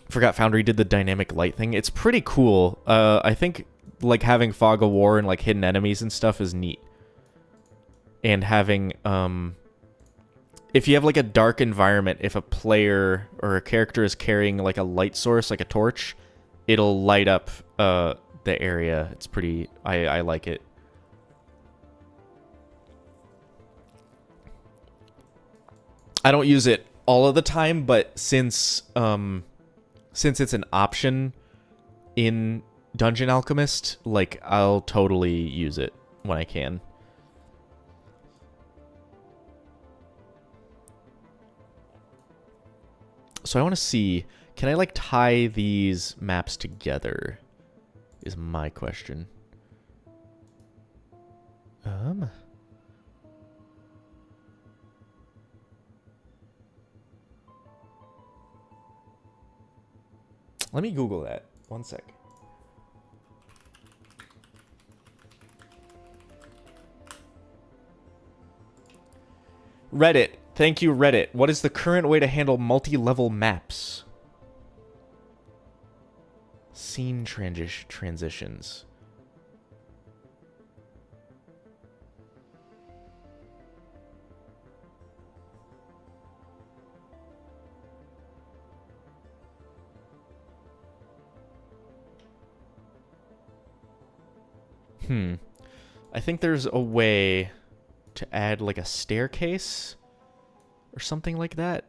Forgot Foundry did the dynamic light thing. It's pretty cool. I think like having Fog of War and like hidden enemies and stuff is neat. And having if you have like a dark environment, if a player or a character is carrying like a light source, like a torch, it'll light up the area. It's pretty, I like it. I don't use it all of the time, but since it's an option in Dungeon Alchemist, like, I'll totally use it when I can. So I want to see, can I, like, tie these maps together? Is my question. Let me Google that. One sec. Reddit. Thank you, Reddit. What is the current way to handle multi-level maps? Scene transitions. I think there's a way to add like a staircase or something like that.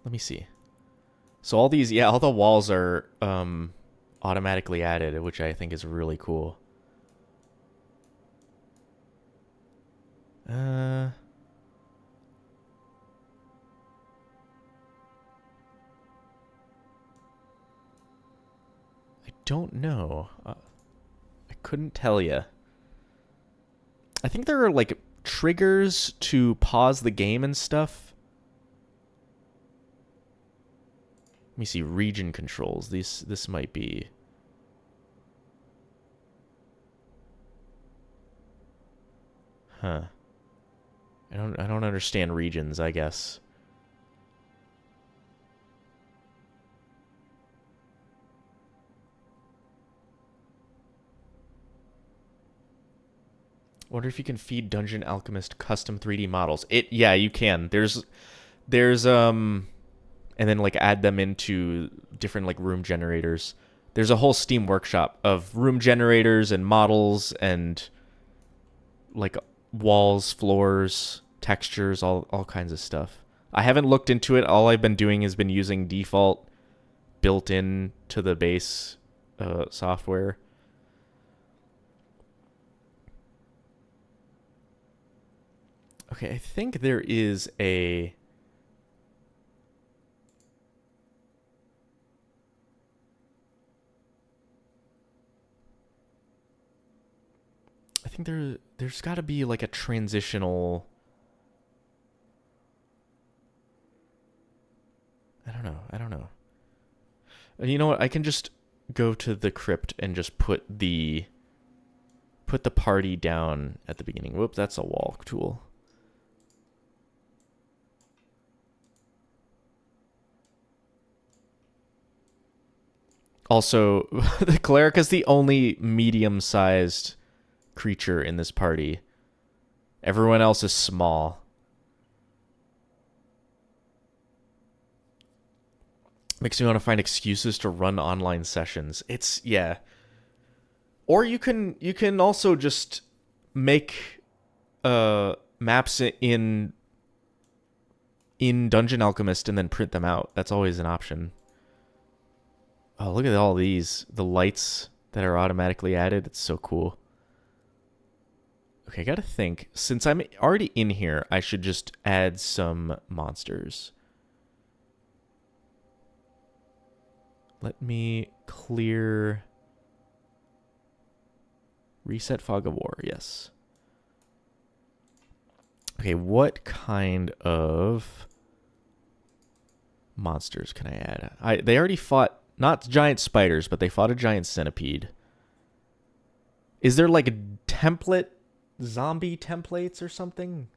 Let me see. So all these, yeah, all the walls are automatically added, which I think is really cool. I don't know. I couldn't tell you. I think there are like triggers to pause the game and stuff. Let me see, region controls. This might be. Huh. I don't understand regions, I guess. Wonder if you can feed Dungeon Alchemist custom 3D models. Yeah, you can. There's and then like add them into different like room generators. There's a whole Steam workshop of room generators and models and like walls, floors, textures, all kinds of stuff. I haven't looked into it. All I've been doing has been using default built in to the base software. Okay, I think there is a... I think there's got to be like a transitional... I don't know. You know what? I can just go to the crypt and just put the party down at the beginning. Whoops, that's a wall tool. Also, the cleric is the only medium-sized creature in this party. Everyone else is small. Makes me want to find excuses to run online sessions. Yeah. Or you can also just make maps in Dungeon Alchemist and then print them out. That's always an option. Oh, look at all these. The lights that are automatically added. It's so cool. Okay, I gotta think. Since I'm already in here, I should just add some monsters. Let me clear... Reset Fog of War, yes. Okay, what kind of monsters can I add? They already fought, not giant spiders, but they fought a giant centipede. Is there like a template, zombie templates or something?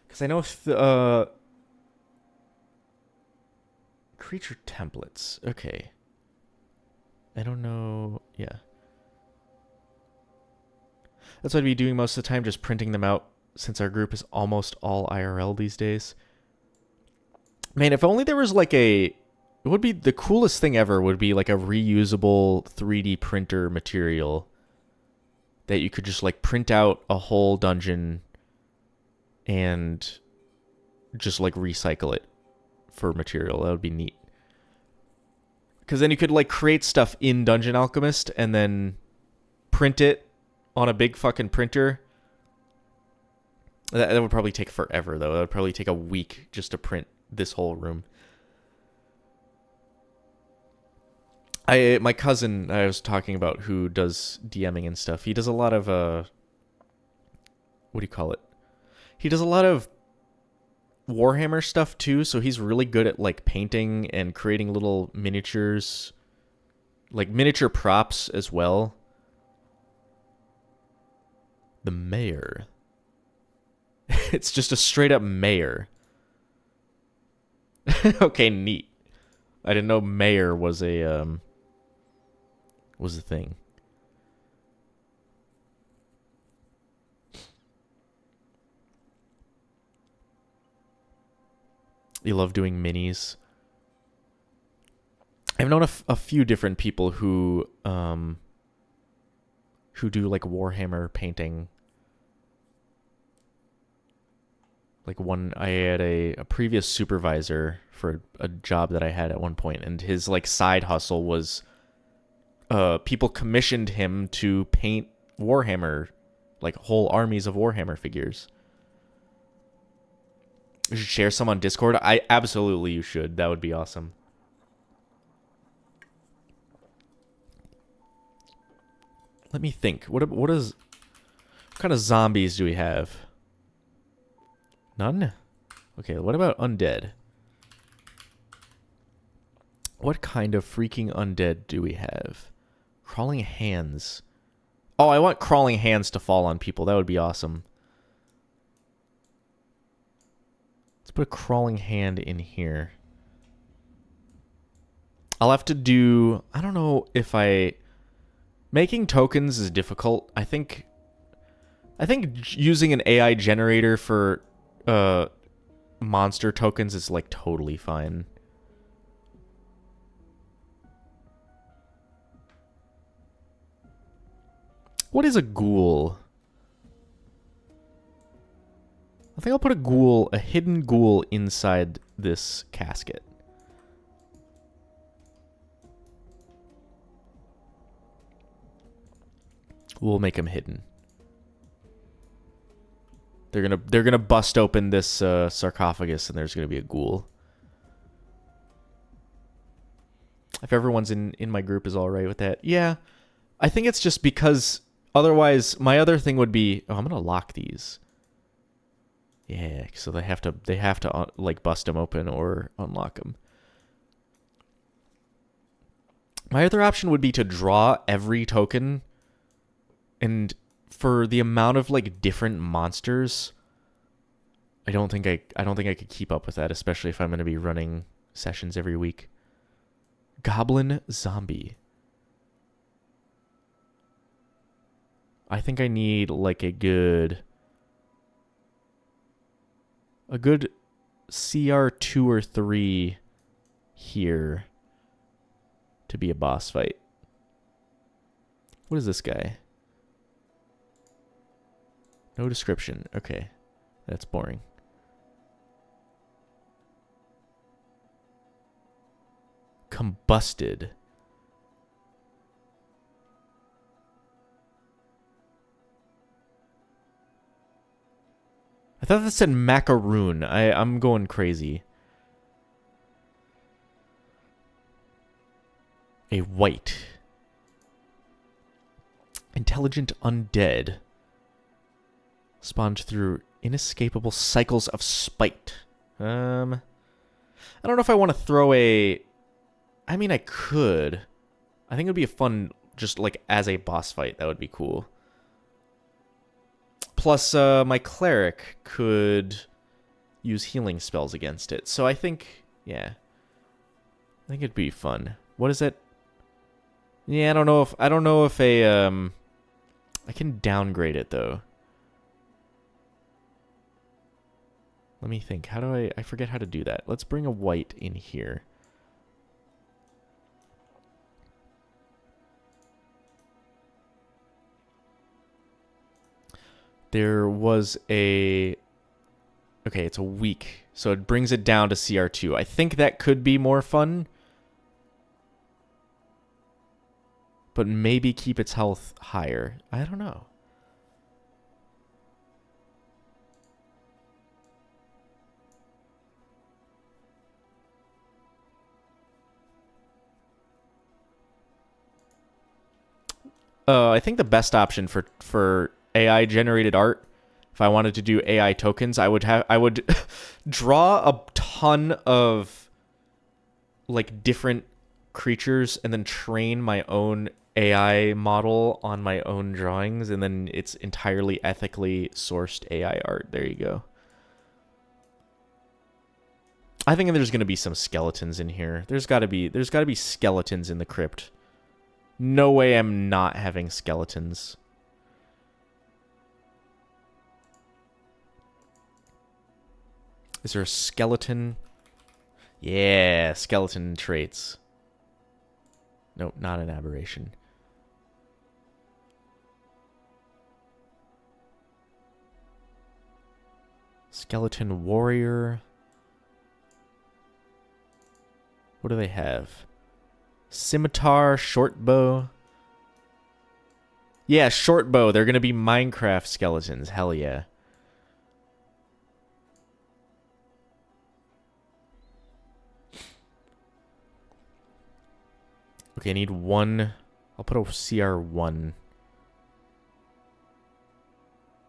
Because I know if the creature templates. Okay. I don't know. Yeah. That's what I'd be doing most of the time, just printing them out, since our group is almost all IRL these days. Man, if only there was like it would be the coolest thing ever would be like a reusable 3D printer material that you could just like print out a whole dungeon and just like recycle it for material. That would be neat. Because then you could like create stuff in Dungeon Alchemist and then print it on a big fucking printer. That would probably take forever though. That would probably take a week just to print this whole room. My cousin I was talking about, who does DMing and stuff, he does a lot of what do you call it? He does a lot of Warhammer stuff too, so he's really good at like painting and creating little miniatures, like miniature props as well. The mayor. It's just a straight up mayor. Okay, neat. I didn't know mayor was a thing. You love doing minis. I've known a few different people who do like Warhammer painting. Like I had a previous supervisor for a job that I had at one point, and his like side hustle was people commissioned him to paint Warhammer, like whole armies of Warhammer figures. You should share some on Discord. You should. That would be awesome. Let me think. What kind of zombies do we have? None? Okay, what about undead? What kind of freaking undead do we have? Crawling hands. Oh, I want crawling hands to fall on people. That would be awesome. Let's put a crawling hand in here. I'll have to do... I don't know if I... Making tokens is difficult. I think using an AI generator for monster tokens is like totally fine. What is a ghoul? I think I'll put a hidden ghoul inside this casket. We'll make him hidden. They're gonna bust open this sarcophagus, and there's gonna be a ghoul. If everyone's in my group is all right with that, yeah. I think it's just because otherwise, my other thing would be, oh, I'm gonna lock these. Yeah, so they have to like bust them open or unlock them. My other option would be to draw every token. And for the amount of like different monsters, I don't think I could keep up with that, especially if I'm going to be running sessions every week. Goblin zombie. I think I need like a good CR2 or 3 here to be a boss fight. What is this guy? No description. Okay. That's boring. Combusted. I thought that said macaroon. I'm going crazy. A white. Intelligent undead. Spawned through inescapable cycles of spite. I don't know if I want to throw a... I mean, I could. I think it would be a fun, just like as a boss fight. That would be cool. Plus, my cleric could use healing spells against it. So I think, yeah. I think it'd be fun. What is it? Yeah, I don't know if a, I can downgrade it though. Let me think. How do I forget how to do that. Let's bring a white in here. There was a... Okay, it's a weak. So it brings it down to CR2. I think that could be more fun. But maybe keep its health higher. I don't know. I think the best option for AI generated art, if I wanted to do AI tokens, I would draw a ton of like different creatures and then train my own AI model on my own drawings, and then it's entirely ethically sourced AI art. There you go. I think there's gonna be some skeletons in here. There's gotta be skeletons in the crypt. No way I'm not having skeletons. Is there a skeleton? Yeah, skeleton traits. Nope, not an aberration. Skeleton warrior. What do they have? Scimitar, short bow. Yeah, short bow. They're going to be Minecraft skeletons. Hell yeah. Okay, I need one. I'll put a CR1.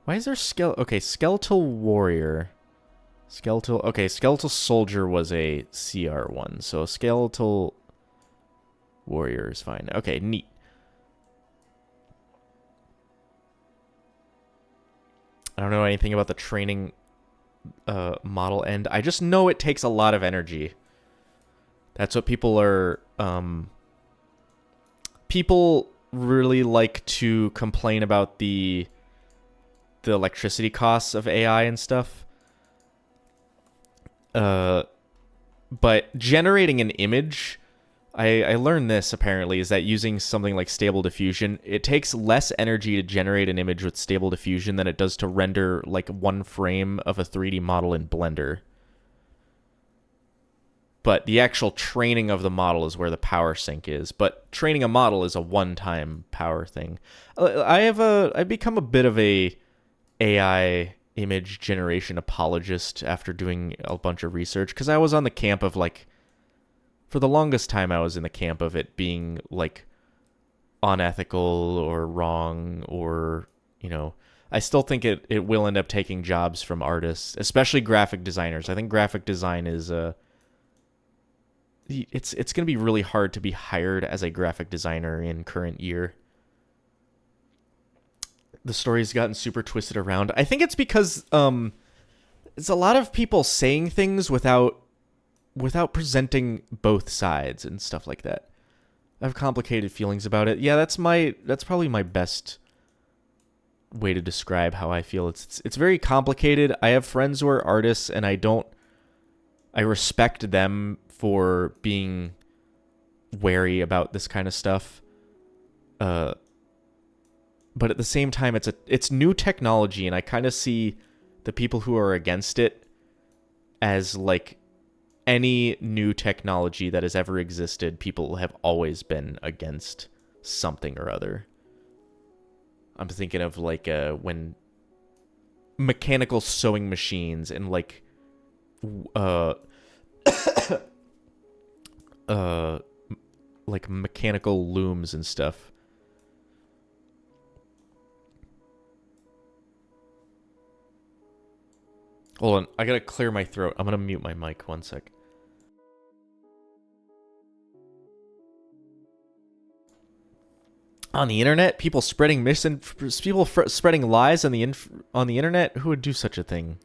Why is there okay, skeletal warrior. Okay, skeletal soldier was a CR1, so skeletal warrior is fine. Okay, neat. I don't know anything about the training model end. I just know it takes a lot of energy. That's what people are... people really like to complain about the electricity costs of AI and stuff. But generating an image, I learned this apparently, is that using something like Stable Diffusion, it takes less energy to generate an image with Stable Diffusion than it does to render like one frame of a 3D model in Blender. But the actual training of the model is where the power sink is. But training a model is a one-time power thing. I've become a bit of a AI image generation apologist after doing a bunch of research, because I was on the camp of like, for the longest time I was in the camp of it being like unethical or wrong, or, you know, I still think it will end up taking jobs from artists, especially graphic designers. I think graphic design is it's going to be really hard to be hired as a graphic designer in current year. The story's gotten super twisted around. I think it's because it's a lot of people saying things without presenting both sides and stuff like that. I have complicated feelings about it. Yeah, that's probably my best way to describe how I feel. It's very complicated. I have friends who are artists, and I respect them for being wary about this kind of stuff. But at the same time, it's new technology, and I kind of see the people who are against it as like any new technology that has ever existed. People have always been against something or other. I'm thinking of like when mechanical sewing machines and like like mechanical looms and stuff. Hold on, I gotta clear my throat. I'm gonna mute my mic 1 sec. On the internet, people spreading spreading lies on the internet. Who would do such a thing?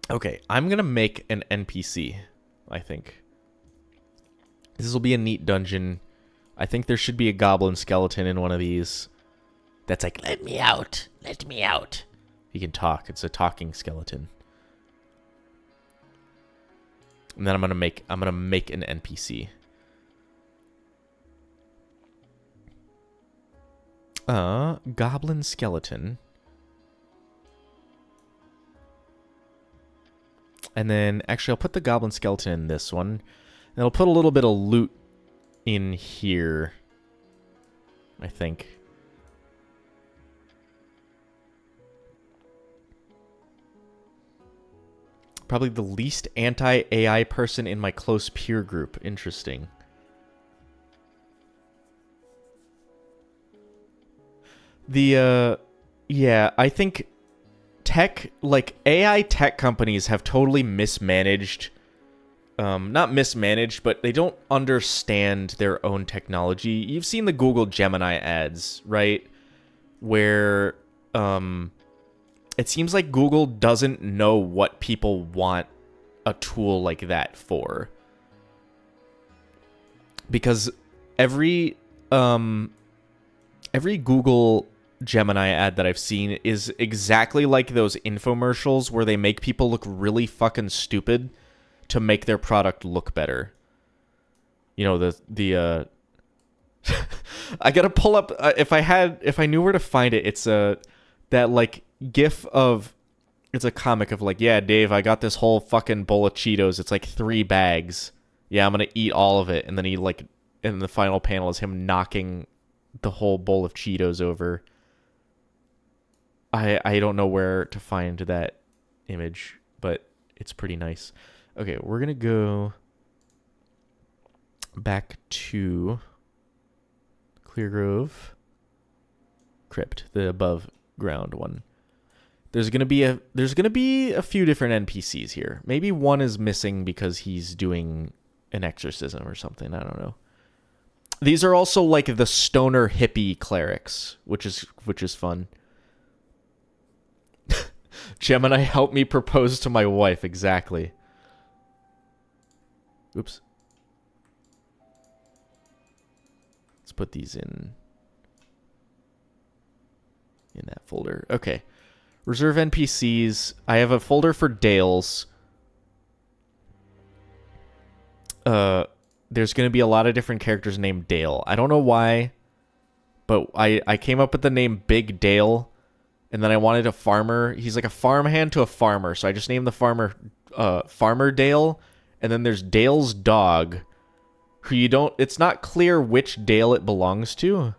Okay, I'm gonna make an NPC. I think this will be a neat dungeon. I think there should be a goblin skeleton in one of these. That's like, let me out, let me out. He can talk. It's a talking skeleton. And then I'm gonna make an NPC. Goblin skeleton. And then actually I'll put the goblin skeleton in this one. And I'll put a little bit of loot in here, I think. Probably the least anti-AI person in my close peer group. Interesting. Yeah, I think AI tech companies have totally mismanaged not mismanaged, but they don't understand their own technology. You've seen the Google Gemini ads, right? Where it seems like Google doesn't know what people want a tool like that for. Because every Google Gemini ad that I've seen is exactly like those infomercials where they make people look really fucking stupid to make their product look better. You know, the I gotta pull up if I knew where to find it. It's that like GIF of, it's a comic of like, yeah, Dave, I got this whole fucking bowl of Cheetos. It's like 3 bags. Yeah, I'm gonna eat all of it, and then he like, in the final panel is him knocking the whole bowl of Cheetos over. I don't know where to find that image, but it's pretty nice. Okay, we're gonna go back to Cleargrove Crypt, the above ground one. There's gonna be a few different NPCs here. Maybe one is missing because he's doing an exorcism or something. I don't know. These are also like the stoner hippie clerics, which is fun. Gemini, help me propose to my wife. Exactly. Oops. Let's put these in that folder. Okay. Reserve NPCs. I have a folder for Dales. There's going to be a lot of different characters named Dale. I don't know why, but I came up with the name Big Dale, and then I wanted a farmer. He's like a farmhand to a farmer, so I just named the farmer Farmer Dale, and then there's Dale's dog, who you don't... It's not clear which Dale it belongs to.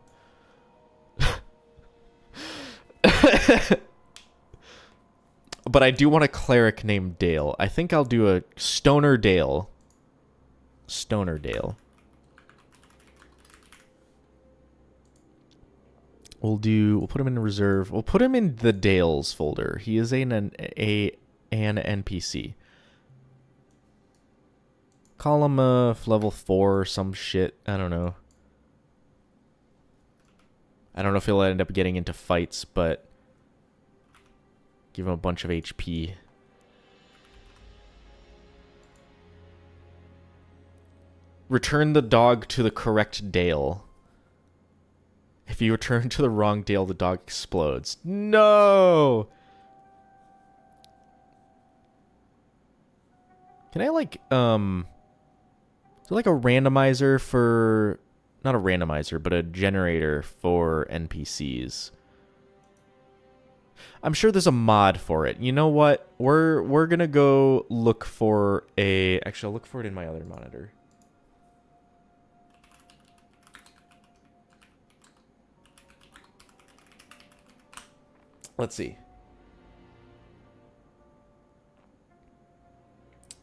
But I do want a cleric named Dale. I think I'll do a Stoner Dale. Stoner Dale. We'll put him in reserve. We'll put him in the Dales folder. He is an NPC. Call him level 4 or some shit. I don't know. I don't know if he'll end up getting into fights, but give him a bunch of HP. Return the dog to the correct Dale. If you return to the wrong Dale, the dog explodes. No! Can I, like, is there like a randomizer for... Not a randomizer, but a generator for NPCs? I'm sure there's a mod for it. You know what? We're gonna go look for a... Actually, I'll look for it in my other monitor. Let's see.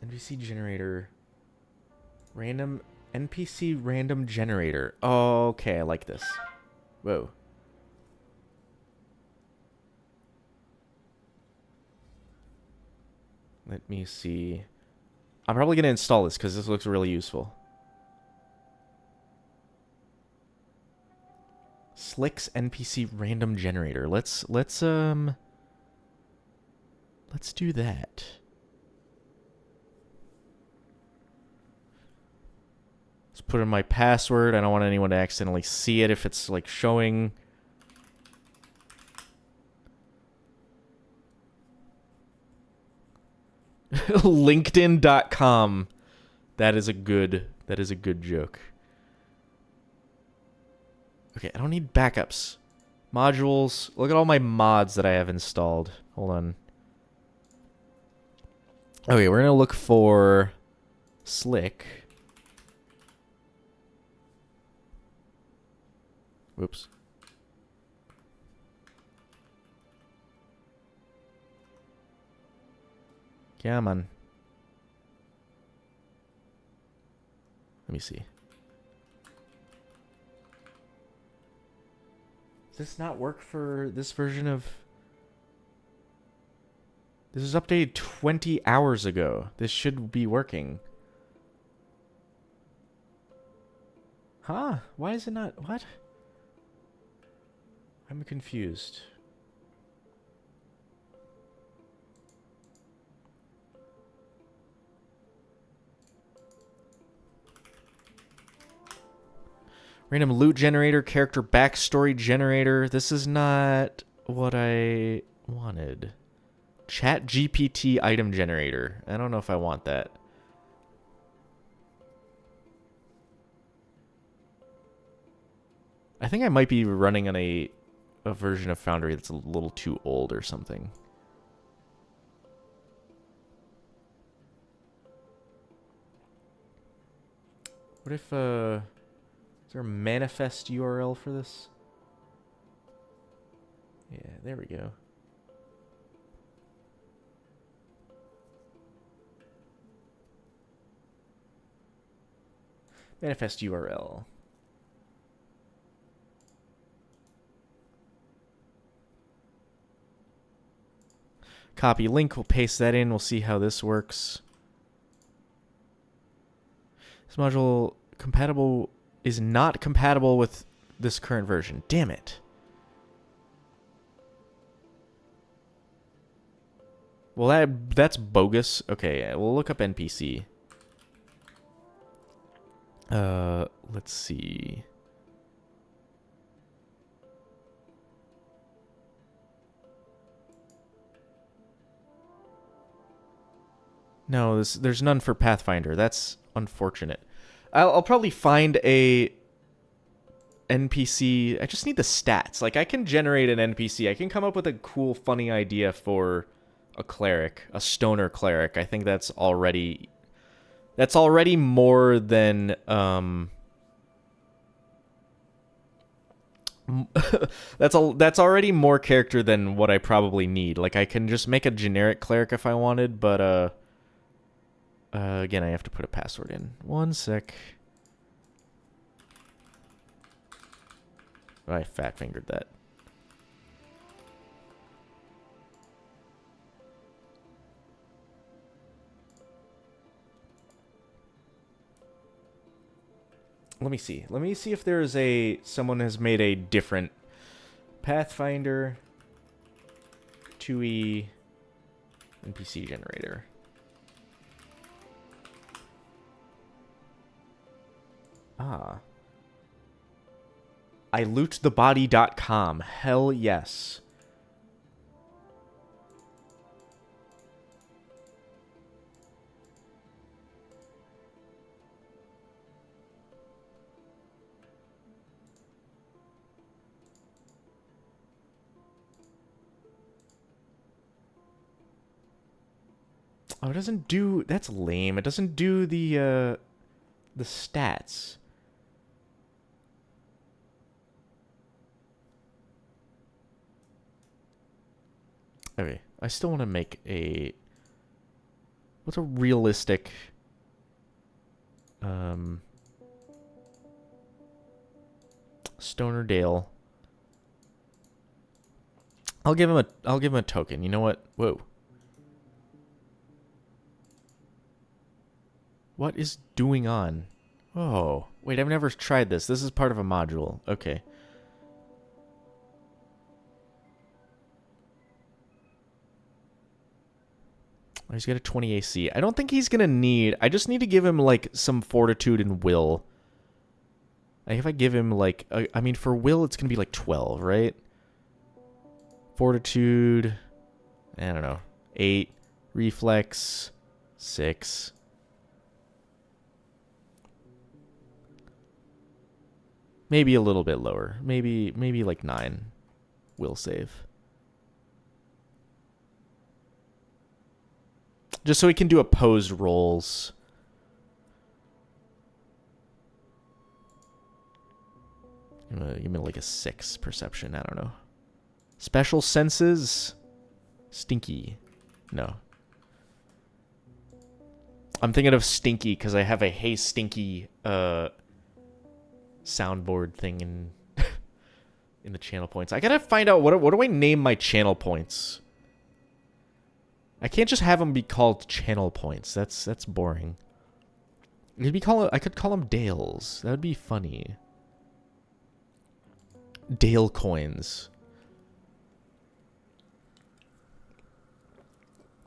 NPC generator. Random... NPC random generator. Oh, okay, I like this. Whoa. Let me see. I'm probably going to install this because this looks really useful. Slick's NPC random generator. Let's do that. Let's put in my password. I don't want anyone to accidentally see it if it's like showing. LinkedIn.com. That is a good joke. Okay, I don't need backups. Modules. Look at all my mods that I have installed. Hold on. Okay, we're going to look for Slick. Whoops. Come on. Let me see. Does this not work for this version of... This was updated 20 hours ago. This should be working. Huh? Why is it not? What? I'm confused. Random loot generator, character backstory generator. This is not what I wanted. Chat GPT item generator. I don't know if I want that. I think I might be running on a version of Foundry that's a little too old or something. What if, is there a manifest URL for this? Yeah, there we go. Manifest URL. Copy link, we'll paste that in, we'll see how this works. This module is not compatible with this current version. Damn it. Well, that's bogus. Okay, we'll look up NPC. Let's see. No, there's none for Pathfinder. That's unfortunate. I'll probably find a NPC. I just need the stats. Like, I can generate an NPC. I can come up with a cool, funny idea for a cleric, a stoner cleric. I think that's already more than that's already more character than what I probably need. Like, I can just make a generic cleric if I wanted, but again, I have to put a password in. One sec. I fat fingered that. Let me see. Let me see if there's someone has made a different Pathfinder 2E NPC generator. Ah. ilootthebody.com. Hell yes. Oh, it doesn't do... That's lame. It doesn't do the stats. Okay, I still want to make a... What's a realistic... Stoner Dale. I'll give him a token. You know what? Whoa. What is doing on? Oh, wait, I've never tried this. This is part of a module. Okay. Oh, he's got a 20 AC. I don't think he's going to need... I just need to give him, like, some fortitude and will. Like, if I give him, like... I mean, for will, it's going to be, like, 12, right? Fortitude... I don't know. 8. Reflex... 6... Maybe a little bit lower. Maybe like 9. Will save. Just so he can do opposed rolls. Give me like a 6 perception. I don't know. Special senses. Stinky. No. I'm thinking of Stinky because I have a Hey Stinky soundboard thing in in the channel points. I gotta find out what do I name my channel points. I can't just have them be called channel points. That's boring. I could call them Dales. That would be funny. Dale coins.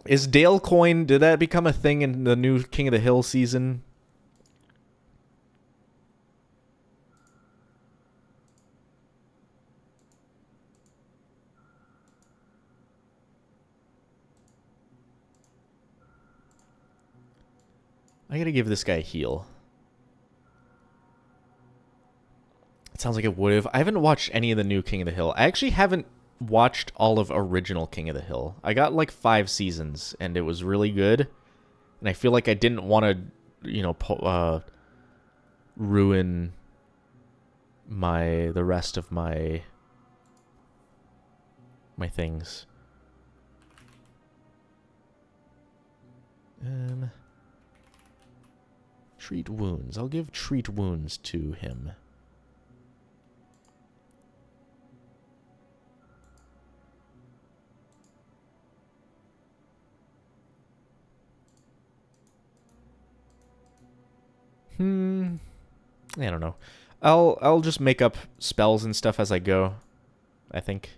Is Dale coin, did that become a thing in the new King of the Hill season? I gotta give this guy a heal. It sounds like it would have. I haven't watched any of the new King of the Hill. I actually haven't watched all of original King of the Hill. I got like 5 seasons, and it was really good. And I feel like I didn't want to, ruin the rest of my things. Treat wounds. I'll give treat wounds to him. I don't know. I'll just make up spells and stuff as I go, I think.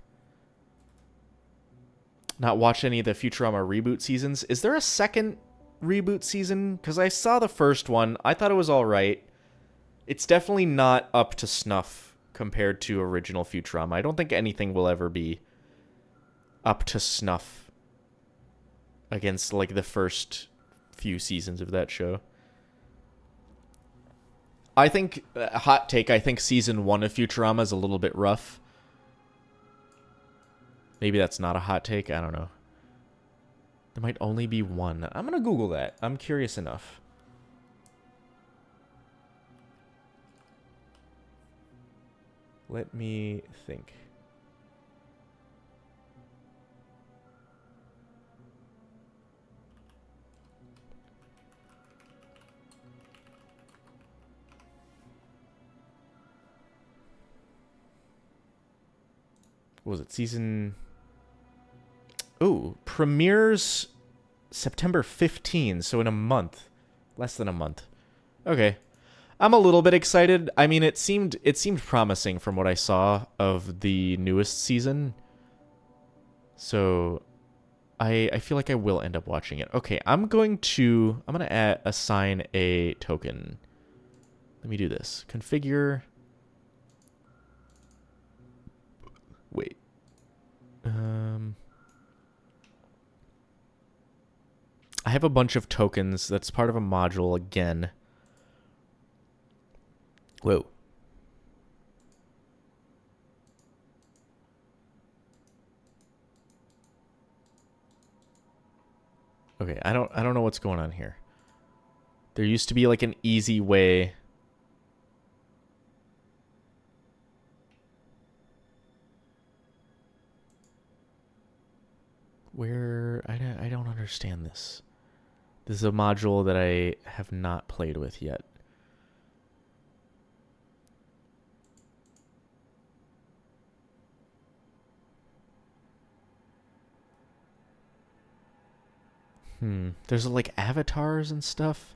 Not watch any of the Futurama reboot seasons. Is there a second reboot season? Because I saw the first one. I thought it was alright. It's definitely not up to snuff compared to original Futurama. I don't think anything will ever be up to snuff against, like, the first few seasons of that show. I think, hot take, I think season 1 of Futurama is a little bit rough. Maybe that's not a hot take. I don't know. There might only be one. I'm going to Google that. I'm curious enough. Let me think. What was it? Season... Ooh, premieres September 15, so in a month. Less than a month. Okay. I'm a little bit excited. I mean, it seemed promising from what I saw of the newest season. So I feel like I will end up watching it. Okay, I'm going to assign a token. Let me do this. Configure. Wait. I have a bunch of tokens. That's part of a module again. Whoa. Okay, I don't know what's going on here. There used to be like an easy way. Where I don't understand this. This is a module that I have not played with yet. There's like avatars and stuff.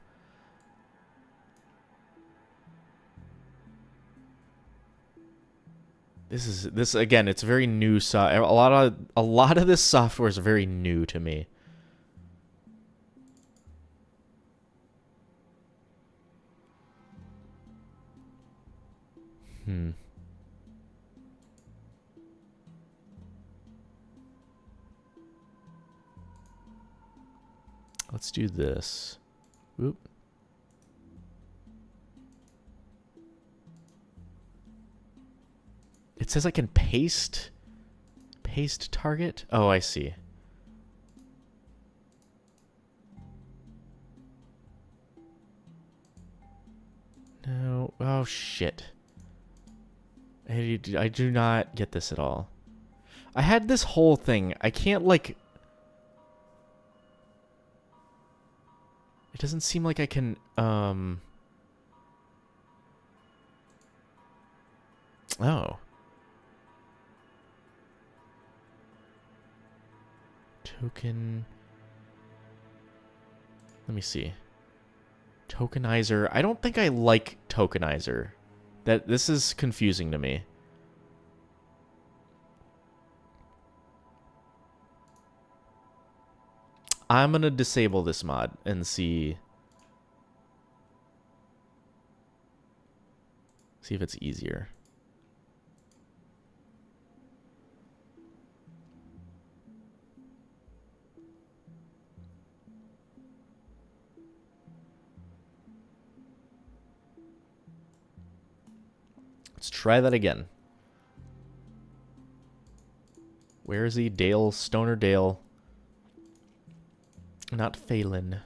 This again, it's very new. A lot of this software is very new to me. Let's do this. Oop. It says I can paste target. Oh, I see. No. Oh, shit. I do not get this at all. I had this whole thing. I can't, like... It doesn't seem like I can, Oh. Token... Let me see. Tokenizer. I don't think I like tokenizer. This is confusing to me. I'm gonna disable this mod and see if it's easier. Let's try that again. Where is he? Dale, Stoner Dale. Not Phelan.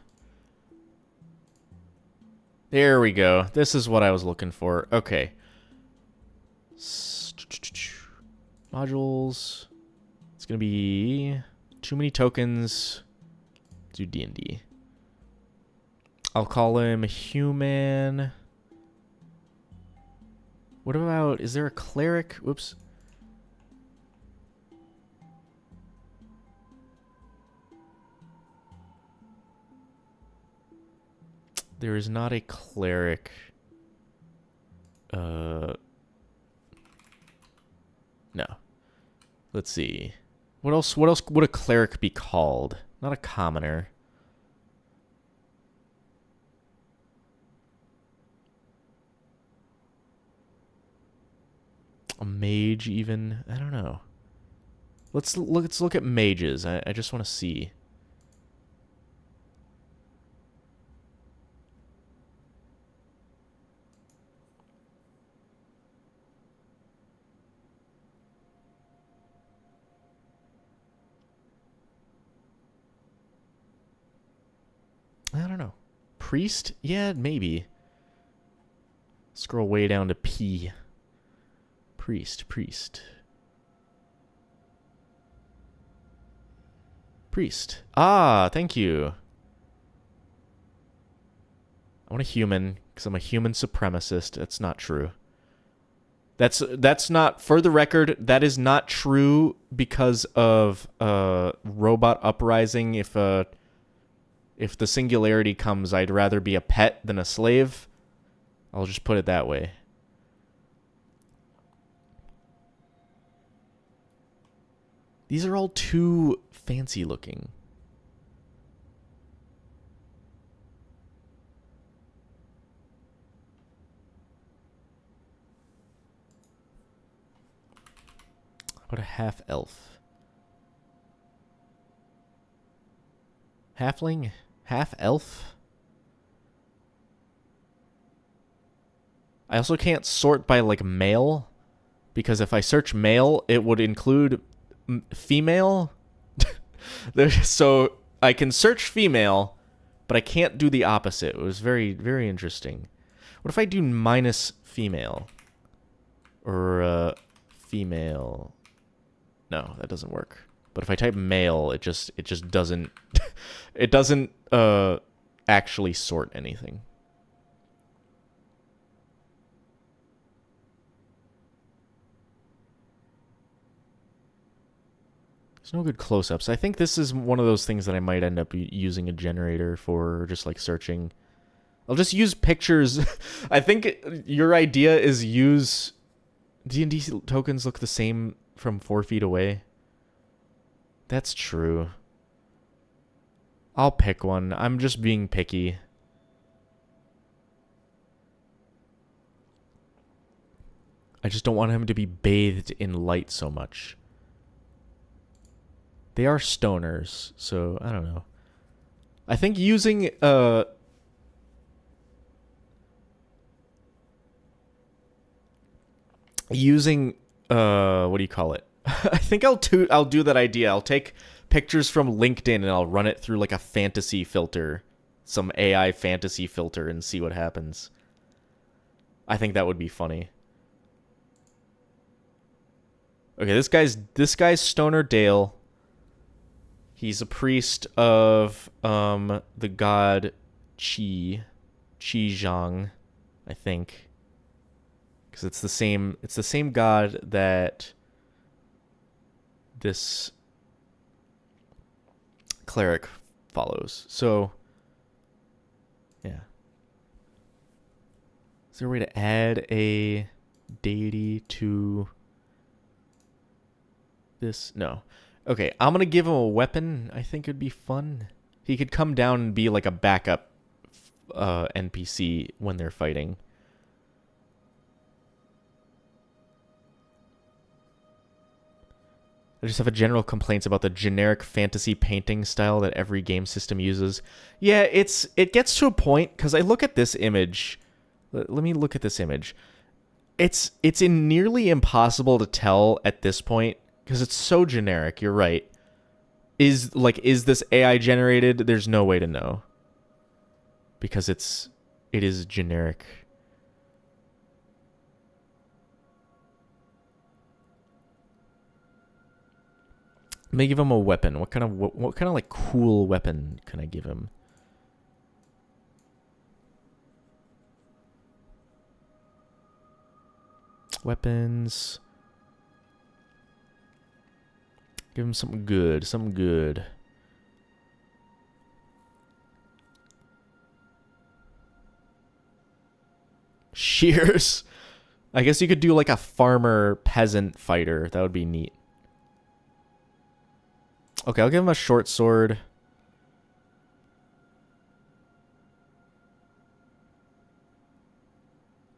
There we go. This is what I was looking for. Okay. Modules. It's going to be too many tokens. Do D&D. I'll call him human. What about, is there a cleric? Whoops. There is not a cleric. No. Let's see. What else would a cleric be called? Not a commoner. A mage even? I don't know. Let's look at mages. I just want to see. I don't know. Priest? Yeah, maybe. Scroll way down to P. Priest. Ah, thank you. I want a human, because I'm a human supremacist. That's not true. That's not, for the record, that is not true because of robot uprising. If the singularity comes, I'd rather be a pet than a slave. I'll just put it that way. These are all too fancy looking. How about a half-elf? Halfling? Half-elf? I also can't sort by, like, male. Because if I search male, it would include female. So I can search female, but I can't do the opposite. It was very, very interesting. What if I do minus female? Or female? No, that doesn't work. But if I type male, it just doesn't it doesn't actually sort anything. There's no good close-ups. I think this is one of those things that I might end up using a generator for, just like searching. I'll just use pictures. I think your idea is use D&D tokens look the same from 4 feet away. That's true. I'll pick one. I'm just being picky. I just don't want him to be bathed in light so much. They are stoners, so I don't know. I think using what do you call it? I think I'll do that idea. I'll take pictures from LinkedIn and I'll run it through like a fantasy filter, some AI fantasy filter, and see what happens. I think that would be funny. Okay, this guy's Stoner Dale. He's a priest of the god Qi Zhang, I think. Because it's the same god that this cleric follows. So yeah. Is there a way to add a deity to this? No. Okay, I'm going to give him a weapon. I think it'd be fun. He could come down and be like a backup NPC when they're fighting. I just have a general complaints about the generic fantasy painting style that every game system uses. Yeah, it gets to a point, because I look at this image. Let me look at this image. It's nearly impossible to tell at this point, because it's so generic. You're right. Is this AI generated? There's no way to know. Because it is generic. Let me give him a weapon. What kind of like cool weapon can I give him? Weapons. Give him something good. Something good. Shears. I guess you could do like a farmer peasant fighter. That would be neat. Okay, I'll give him a short sword.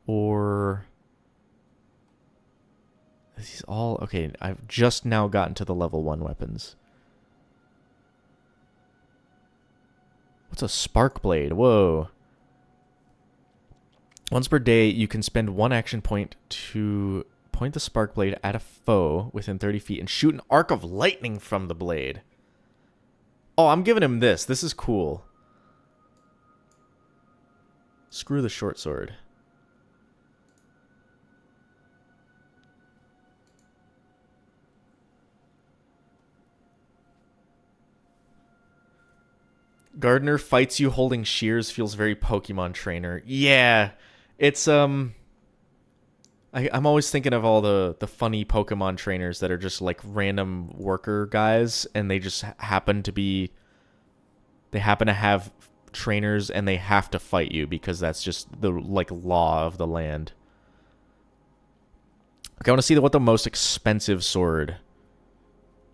Or... These all... Okay, I've just now gotten to the level 1 weapons. What's a spark blade? Whoa. Once per day, you can spend 1 action point to point the spark blade at a foe within 30 feet and shoot an arc of lightning from the blade. Oh, I'm giving him this. This is cool. Screw the short sword. Gardener fights you holding shears feels very Pokemon Trainer. Yeah, it's I'm always thinking of all the funny Pokemon trainers that are just like random worker guys, and they just happen to have trainers, and they have to fight you because that's just the like law of the land. Okay, I want to see what the most expensive sword,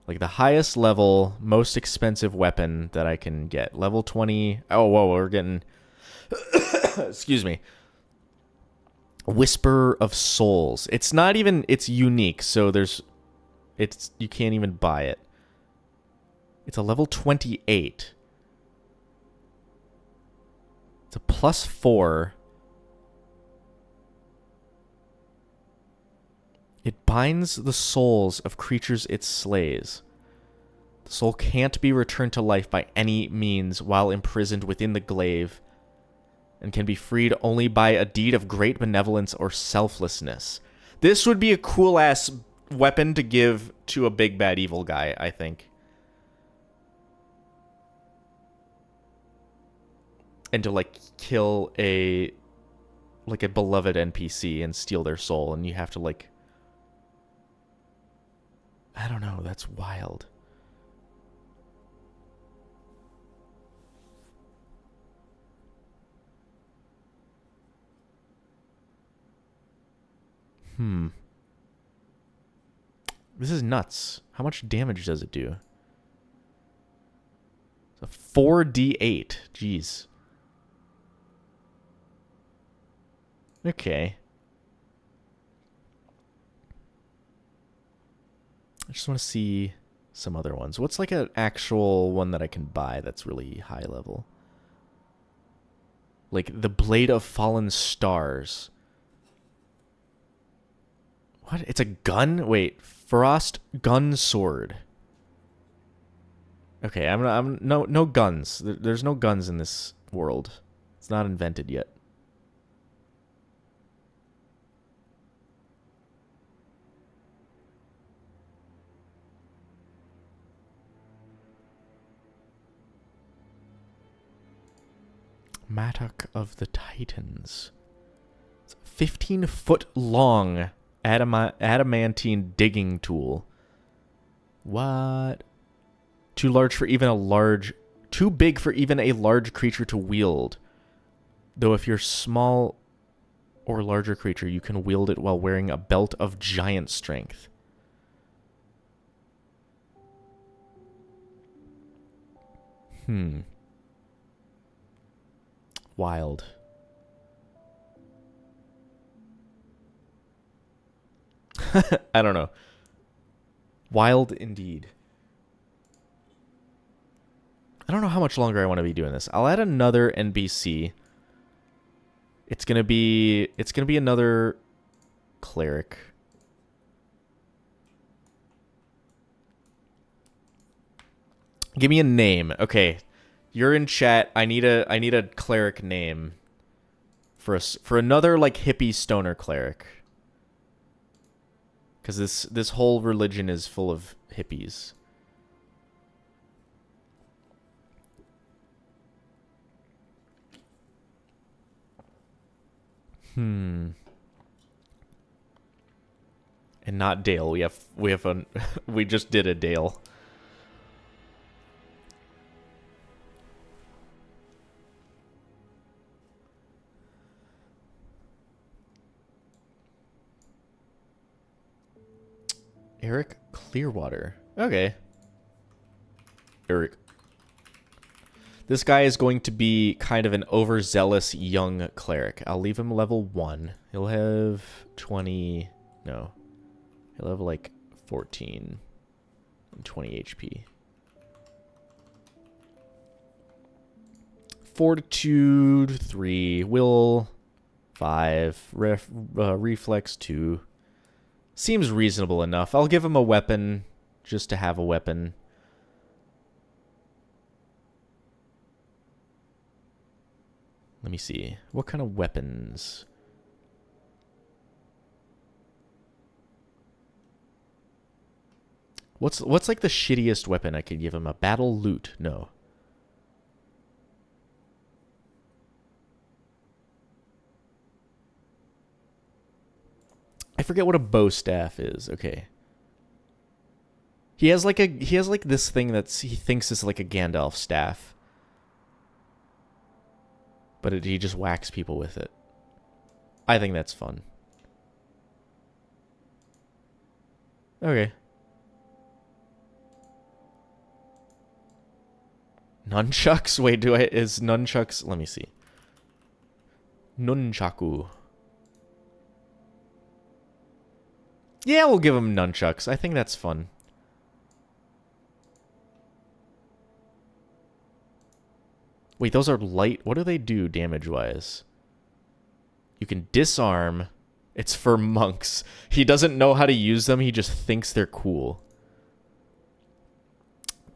like the highest level, most expensive weapon that I can get. Level 20. Oh, whoa, we're getting... Excuse me. Whisper of Souls. It's not even... It's unique, so you can't even buy it. It's a level 28. It's a +4. It binds the souls of creatures it slays. The soul can't be returned to life by any means while imprisoned within the glaive, and can be freed only by a deed of great benevolence or selflessness. This would be a cool-ass weapon to give to a big bad evil guy, I think. And to, like, kill a beloved NPC and steal their soul, and you have to, like... I don't know, that's wild. This is nuts. How much damage does it do? It's a 4d8. Jeez. Okay. I just want to see some other ones. What's like an actual one that I can buy that's really high level? Like the Blade of Fallen Stars. What? It's a gun? Wait, Frost Gun Sword. Okay, no guns. There's no guns in this world. It's not invented yet. Mattock of the Titans. It's a 15-foot long adamantine digging tool. What? Too big for even a large creature to wield. Though if you're small or larger creature, you can wield it while wearing a belt of giant strength. Wild. I don't know. Wild indeed. I don't know how much longer I want to be doing this. I'll add another NPC. It's gonna be another cleric. Give me a name. Okay. You're in chat. I need a cleric name for another like hippie stoner cleric. Cuz this whole religion is full of hippies. And not Dale. We just did a Dale. Eric Clearwater. Okay. Eric. This guy is going to be kind of an overzealous young cleric. I'll leave him level 1. He'll have 20... No. He'll have like 14 and 20 HP. Fortitude 3. Will 5. Reflex 2. Seems reasonable enough. I'll give him a weapon just to have a weapon. Let me see. What kind of weapons? What's like the shittiest weapon I could give him? A battle lute? No. I forget what a bow staff is. Okay. He has like this thing he thinks is like a Gandalf staff. But he just whacks people with it. I think that's fun. Okay. Nunchucks? Wait, is nunchucks? Let me see. Nunchaku. Yeah, we'll give him nunchucks. I think that's fun. Wait, those are light. What do they do damage-wise? You can disarm. It's for monks. He doesn't know how to use them. He just thinks they're cool.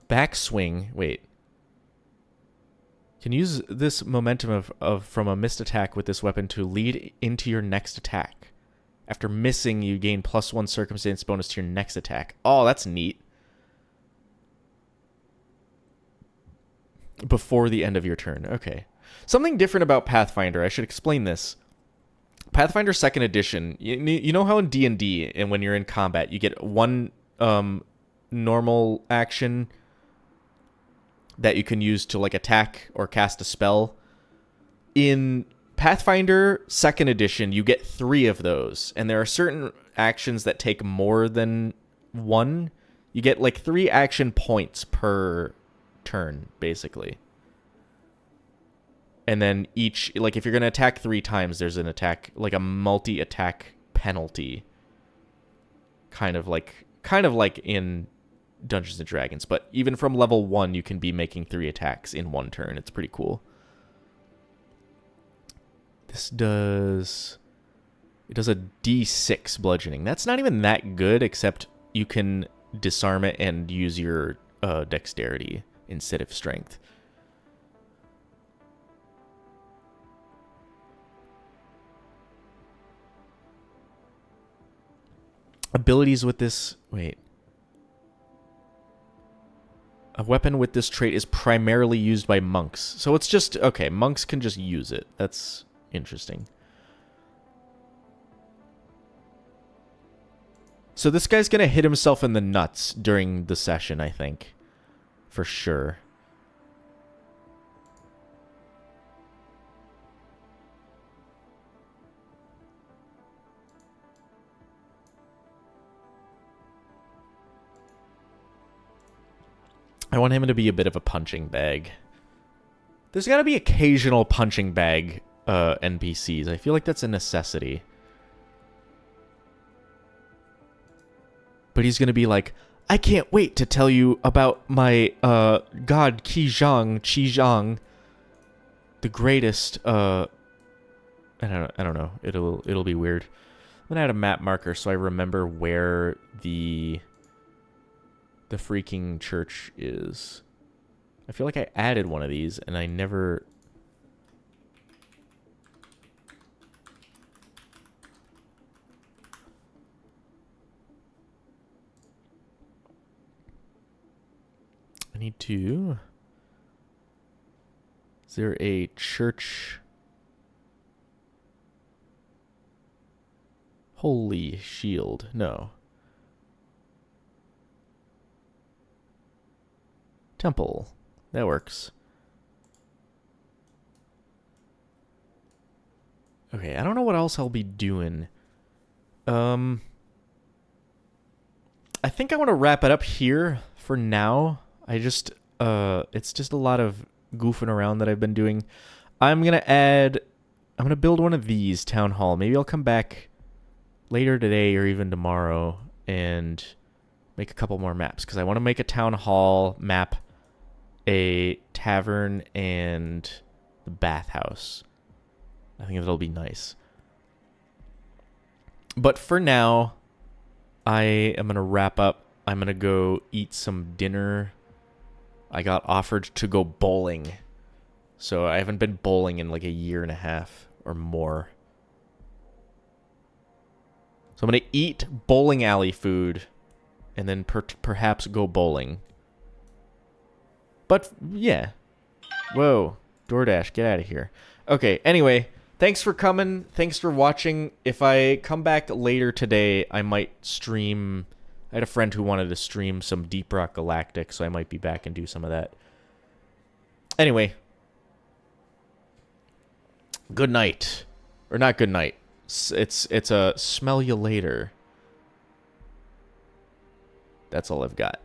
Backswing. Wait. Can use this momentum from a missed attack with this weapon to lead into your next attack. After missing, you gain +1 circumstance bonus to your next attack. Oh, that's neat. Before the end of your turn. Okay. Something different about Pathfinder. I should explain this. Pathfinder 2nd Edition. You know how in D&D, and when you're in combat, you get one normal action that you can use to like attack or cast a spell? In Pathfinder 2nd Edition, you get 3 of those. And there are certain actions that take more than 1. You get like 3 action points per turn, basically. And then each, like if you're going to attack 3 times, there's an attack, like a multi-attack penalty. Kind of like in Dungeons and Dragons. But even from level 1, you can be making 3 attacks in 1 turn. It's pretty cool. It does a D6 bludgeoning. That's not even that good, except you can disarm it and use your dexterity instead of strength. Abilities with this... Wait. A weapon with this trait is primarily used by monks. So it's just... Okay, monks can just use it. That's interesting. So this guy's going to hit himself in the nuts during the session, I think. For sure. I want him to be a bit of a punching bag. There's got to be occasional punching bag NPCs. I feel like that's a necessity. But he's going to be like, I can't wait to tell you about my god Qi Zhang, the greatest. I don't know. It'll be weird. I'm gonna add a map marker so I remember where the freaking church is. I feel like I added one of these and I never. I need to. Is there a church? Holy shield. No. Temple. That works. Okay, I don't know what else I'll be doing. I think I want to wrap it up here for now. It's just a lot of goofing around that I've been doing. I'm going to build one of these town hall. Maybe I'll come back later today or even tomorrow and make a couple more maps because I want to make a town hall map, a tavern, and the bathhouse. I think that'll be nice. But for now, I am going to wrap up. I'm going to go eat some dinner. I got offered to go bowling. So I haven't been bowling in like a year and a half or more. So I'm going to eat bowling alley food and then perhaps go bowling. But yeah. Whoa. DoorDash, get out of here. Okay, anyway, thanks for coming. Thanks for watching. If I come back later today, I might stream. I had a friend who wanted to stream some Deep Rock Galactic, so I might be back and do some of that. Anyway. Good night. Or not good night. It's a smell you later. That's all I've got.